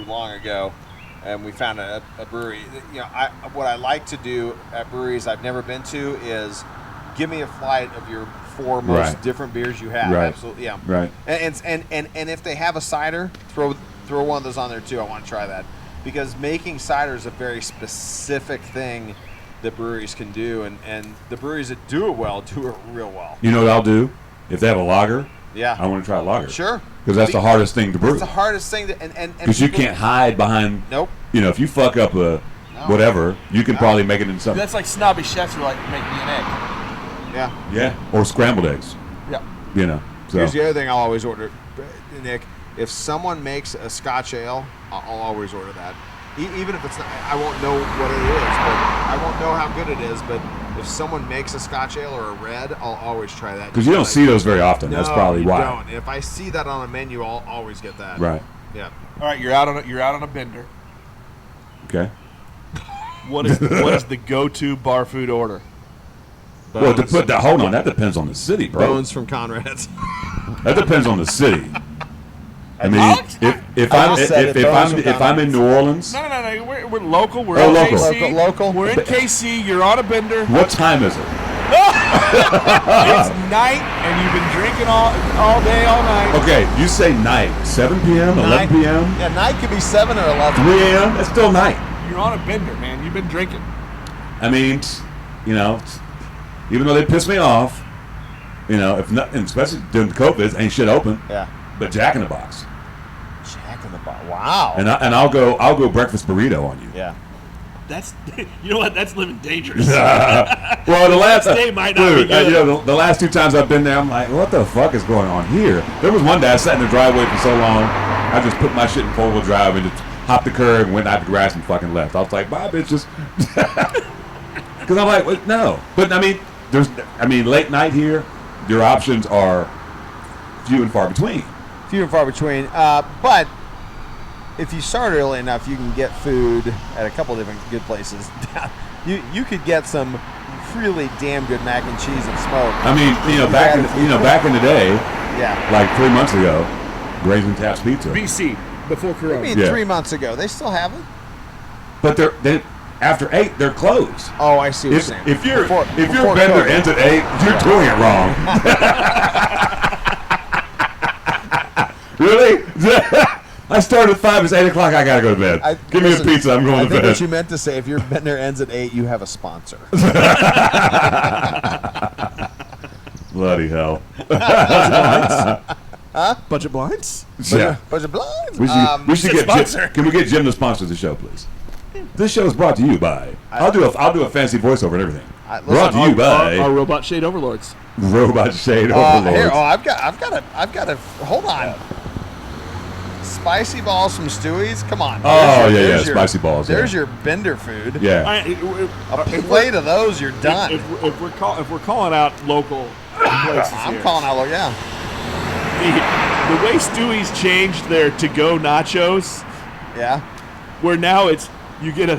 long ago, and we found a brewery. What I like to do at breweries I've never been to is give me a flight of your 4 most different beers you have. Right. Absolutely, yeah. Right. And if they have a cider, throw one of those on there too. I want to try that because making cider is a very specific thing that breweries can do, and the breweries that do it well do it real well. You know what I'll do? If they have a lager, yeah, I want to try a lager. Sure. Because that's the hardest thing to brew. It's the hardest thing to, because you can't hide behind. Nope. If you fuck up whatever, you can probably make it into something. That's like snobby chefs who like make me an egg. Yeah. Yeah. Or scrambled eggs. Yeah. So. Here's the other thing I'll always order, Nick. If someone makes a Scotch ale, I'll always order that. Even if it's not, I won't know what it is, but I won't know how good it is. But if someone makes a Scotch ale or a red, I'll always try that. Because you don't see those very often. No, that's probably why. Don't. If I see that on a menu, I'll always get that. Right. Yeah. All right, you're out on a bender. Okay. What is the go-to bar food order? Well, hold on. That depends on the city, bro. Bones from Conrad's. That depends on the city. I mean, if I'm in New Orleans. No. We're local. We're in KC. Local. We're in KC. You're on a bender. What time is it? It's night, and you've been drinking all day, all night. Okay, you say night. 7 p.m., 11 p.m.? Yeah, night could be 7 or 11. 3 a.m.? That's still night. You're on a bender, man. You've been drinking. I mean, you know, even though they piss me off, you know, if not, and especially during COVID, ain't shit open. Yeah. But Jack in the Box. Jack in the Box. Wow. And I'll go breakfast burrito on you. Yeah. That's, you know what? That's living dangerous. Well, the last day might not be good. you know, the last 2 times I've been there, I'm like, what the fuck is going on here? There was one day I sat in the driveway for so long, I just put my shit in 4-wheel drive and just hopped the curb and went out the grass and fucking left. I was like, bye, bitches. Because I'm like, well, no. But I mean, late night here, your options are few and far between. Few and far between. But if you start early enough, you can get food at a couple different good places. you could get some really damn good mac and cheese and smoke. I mean, back in the day, yeah, like 3 months ago, Grange and Taps Pizza. BC, before Corona. I mean, 3 months ago, they still have it. But they after 8, they're closed. Oh, I see what you're saying. If your Before bender COVID. ends at 8, you're doing it wrong. Really? I started at 5. It's 8 o'clock. I gotta go to bed. Give me a pizza. I'm going to bed. I think what you meant to say, if your bender ends at 8, you have a sponsor. Bloody hell. Budget blinds? Yeah. Budget blinds. We should get Jim. Can we get Jim to sponsor the show, please? This show is brought to you by. I'll do a fancy voiceover and everything. Brought to you by our Robot Shade Overlords. Robot Shade Overlords. Here, I've got to. Hold on. Spicy balls from Stewie's. Come on. There's spicy balls. There's your bender food. Yeah. A plate of those, you're done. If we're calling out local places I'm calling out local. Yeah. The way Stewie's changed their to-go nachos. Yeah. Where now it's you get a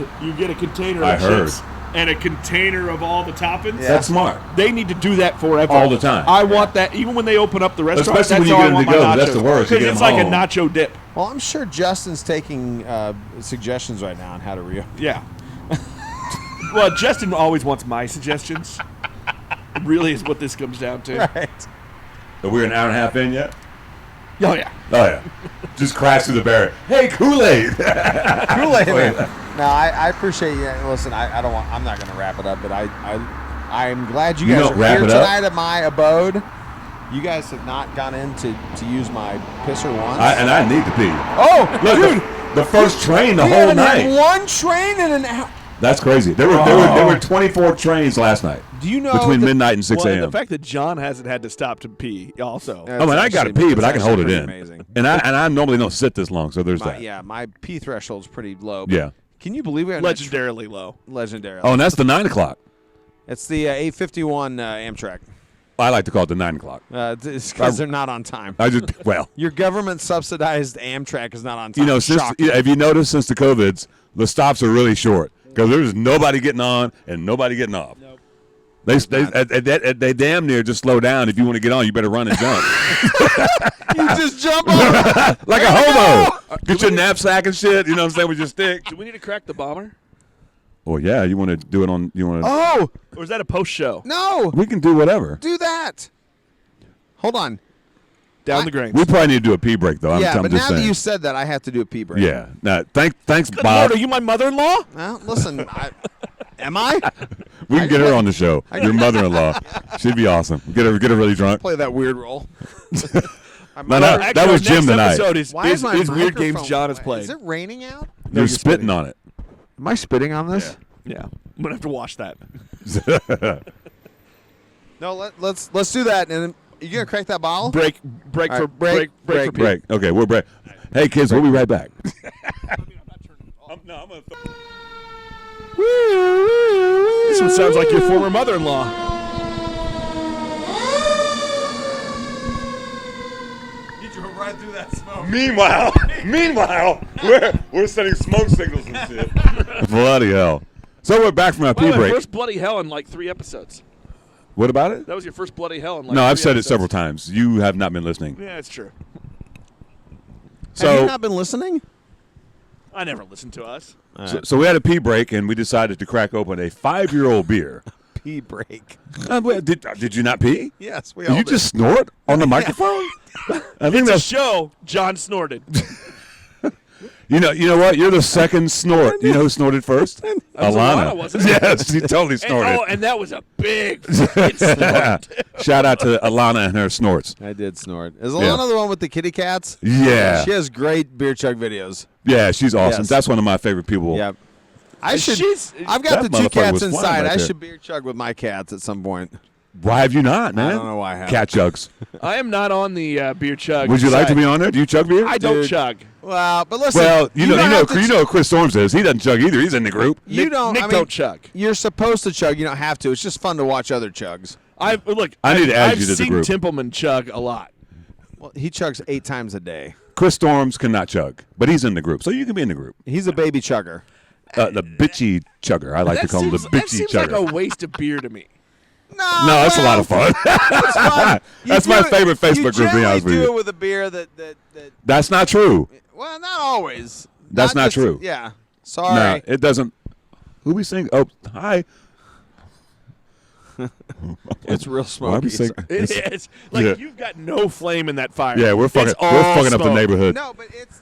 container of chips heard. and a container of all the toppings. Yeah. That's smart. They need to do that forever. All the time. I want that even when they open up the restaurant. Especially that's when you how get I them want to my go. nachos. That's the worst. You Because get it's them like home. a nacho dip. Well, I'm sure Justin's taking suggestions right now on how to reopen. Yeah. Well, Justin always wants my suggestions. It really is what this comes down to. Right. Are we an hour and a half in yet? Oh yeah. Oh yeah. Just crash through the barrier. Hey, Kool-Aid. Kool-Aid, man. No, I appreciate you. Listen, I'm not going to wrap it up, but I'm glad you guys don't are wrap here it up? tonight at my abode. You guys have not gone in to use my pisser once. I need to pee. Oh, Look, dude. the first train the We whole haven't had night. one train in an hour. That's crazy. There were 24 trains last night. Do you know between midnight and 6 Well, a.m. and the fact that John hasn't had to stop to pee also. Yeah. I mean, I got to pee, but I can hold it in. Amazing. And I normally don't sit this long, so there's that. Yeah, my pee threshold's pretty low. but Yeah. Can you believe it? Legendarily low. Legendary. Oh, and that's the 9 o'clock. It's the 8:51 Amtrak. I like to call it the 9 o'clock. It's because they're not on time. Your government subsidized Amtrak is not on time. If you notice since the COVIDs, the stops are really short because there's nobody getting on and nobody getting off. Nope. They damn near just slow down. If you want to get on, you better run and jump. You just jump on like a hobo. Get your knapsack and shit. You know what I'm saying with your stick. Do we need to crack the bomber? Well, yeah. You want to do it on? You want to? Oh, or is that a post show? No, we can do whatever. Do that. Hold on. Down the Grange. We probably need to do a pee break though. Yeah, I'm but just now saying. that you said that, I have to do a pee break. Yeah. Now, thanks, Good Bob. Lord, are you my mother-in-law? Well, listen, am I? We can get her on the show. Your mother-in-law. She'd be awesome. Get her really drunk. Play that weird role. That was Jim tonight. Why is my weird games microphone- John has played. Is it raining out? You're spitting on it. Am I spitting on this? Yeah. I'm gonna have to wash that. No, let's do that. And then you gonna crack that bottle? Break All for right, break. Break. Okay, we're break. Hey kids, we'll be right back. This one sounds like your former mother-in-law. You drove right through that smoke. Meanwhile, we're sending smoke signals and shit. Bloody hell. So we're back from our pee break. First bloody hell in like 3 episodes. What about it? That was your first bloody hell in like No, 3 I've said it episodes. several times. You have not been listening. Yeah, it's true. Have you not been listening? I never listened to us. So we had a pee break, and we decided to crack open a 5-year-old beer pee break. Did you not pee? Yes, we Did all you did. just snort on the microphone? I think It's a that's show. John snorted. you know what? You're the second snort. You know who snorted first? Alana, wasn't it? Yes, she totally snorted. And that was a big fucking snort. Shout out to Alana and her snorts. I did snort. Is Alana the one with the kitty cats? Yeah. She has great beer chug videos. Yeah, she's awesome. Yes. That's one of my favorite people. Yep. She's- I've got That the two motherfucker cats was flying inside. back I there. should beer chug with my cats at some point. Why have you not, man? I don't know why I haven't. Cat chugs. I am not on the beer chug. Would you like to side. be on there? Do you chug beer? I don't Dude. chug. Well, but listen. Well, you don't have to know who Chris Storms is. He doesn't chug either. He's in the group. You Nick, don't. Nick I mean, don't chug. You're supposed to chug. You don't have to. It's just fun to watch other chugs. I need to add I've you to the seen group. Templeman chug a lot. Well, he chugs 8 times a day. Chris Storms cannot chug, but he's in the group, so you can be in the group. He's a baby chugger. The bitchy chugger. I like to call him the that bitchy seems chugger. like a waste of beer to me. No, No, that's a lot of fun. That's my favorite Facebook group, to be honest with You do you. it with a beer that That's not true. well, not always. That's not just- true. Yeah. No, Sorry. it doesn't. Who we sing? Oh, hi. It's real Why we smoky. sing? It is. Like, Yeah. you've got no flame in that fire. Yeah, we're fucking It's all up the smoke. neighborhood. No, but it's.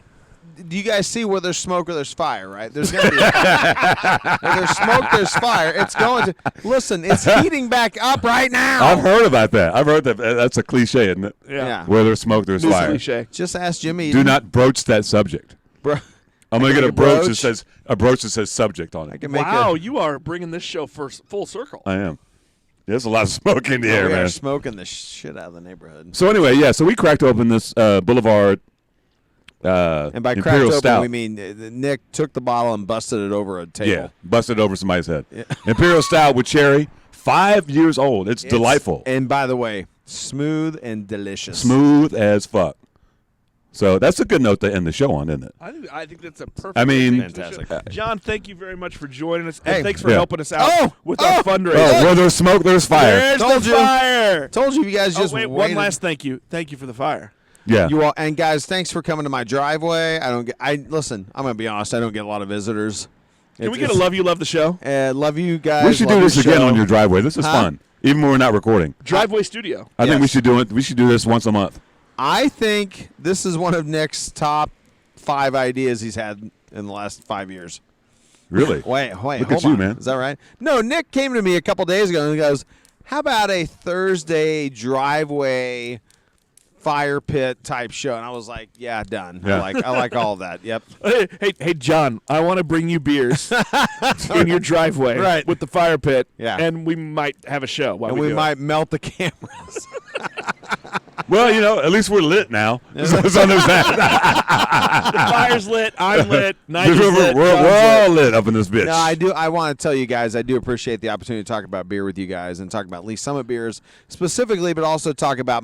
Do you guys see where there's smoke or there's fire? Right? There's gonna be. Where there's smoke, there's fire. It's going to. Listen, it's heating back up right now. I've heard about that. I've heard that. That's a cliche, isn't it? Yeah. Where there's smoke, there's It's fire. cliche. Just ask Jimmy. Do not broach that subject. Bro, I'm gonna I get can a brooch that broach. says subject on I it. can make Wow, you are bringing this show full circle. I am. There's a lot of smoke in the air, we are man. smoking the shit out of the neighborhood. So anyway, yeah. So we cracked open this Boulevard. And by cracked Imperial open, Stout. we mean Nick took the bottle and busted it over a table. Yeah, busted over somebody's head. Imperial Stout with cherry, 5 years old. It's delightful, And by the way, smooth and delicious. smooth as fuck. So that's a good note to end the show on, isn't it? I think that's a perfect. I mean- ending to the show. Fantastic. John, thank you very much for joining us, Hey. and thanks for Yeah. helping us out with our fundraiser. Oh, where there's smoke, there's fire. There's Told the you. fire. Told you guys Oh, just wait, one waited. last thank you. Thank you for the fire. Yeah. You all, and guys, thanks for coming to my driveway. Listen, I'm gonna be honest. I don't get a lot of visitors. Can we get a love you love the show? Love you guys. We should do love this your again show. on your driveway. This is Huh? fun, even when we're not recording. Driveway Studio. I think we Yes. should do it. We should do this once a month. I think this is one of Nick's top 5 ideas he's had in the last 5 years. Really? Wait, Look hold at you, on. man. Is that right? No, Nick came to me a couple days ago and he goes, "How about a Thursday fire pit type show?" And I was like, "Yeah, done. Yeah. I like all of that." Yep. Hey, John, I want to bring you beers in your driveway Right. with the fire pit, Yeah. and we might have a show while And we we do might melt the cameras. Well, at least we're lit now. So there's that. it. The fire's lit. I'm lit. Nigel's lit. We're John's all lit. lit up in this bitch. No, I want to tell you guys, I do appreciate the opportunity to talk about beer with you guys and talk about Lee Summit beers specifically, but also talk about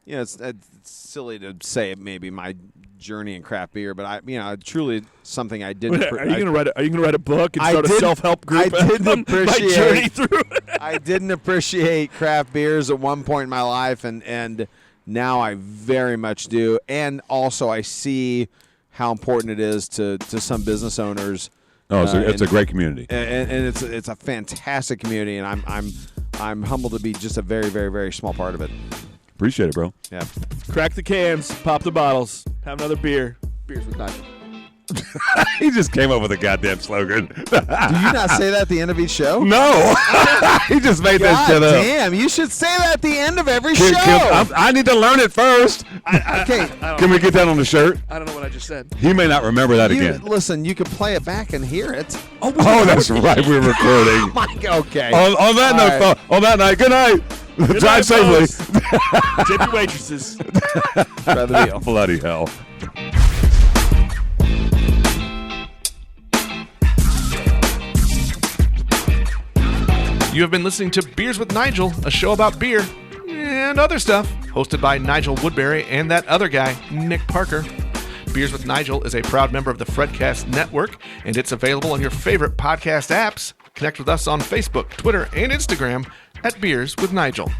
it's silly to say maybe my journey in craft beer, but truly something I didn't. Are you gonna write a book and I start a didn't- self-help group? I didn't my appreciate- journey through it. I didn't appreciate craft beers at one point in my life, and now I very much do. And also, I see how important it is to some business owners. Oh, it's a great community. And it's a fantastic community, and I'm humbled to be just a very, very, very small part of it. Appreciate it, bro. Yeah. Crack the cans, pop the bottles, have another beer. Beers with Nigel. He just came up with a goddamn slogan. Do you not say that at the end of each show? No, he just made that God shit up. damn! You should say that at the end of every Kim, show. I need to learn it first. Okay. Can we get that on the shirt? I don't know what I just said. He may not remember that again. Listen, you could play it back and hear it. Oh, that's right. We're recording. Okay. on that All note, right. on that night, good night. Good Drive night, safely. folks. Tip your waitresses. Try the deal. Bloody hell. You have been listening to Beers with Nigel, a show about beer and other stuff, hosted by Nigel Woodbury and that other guy, Nick Parker. Beers with Nigel is a proud member of the Fredcast Network, and it's available on your favorite podcast apps. Connect with us on Facebook, Twitter, and Instagram at Beers with Nigel.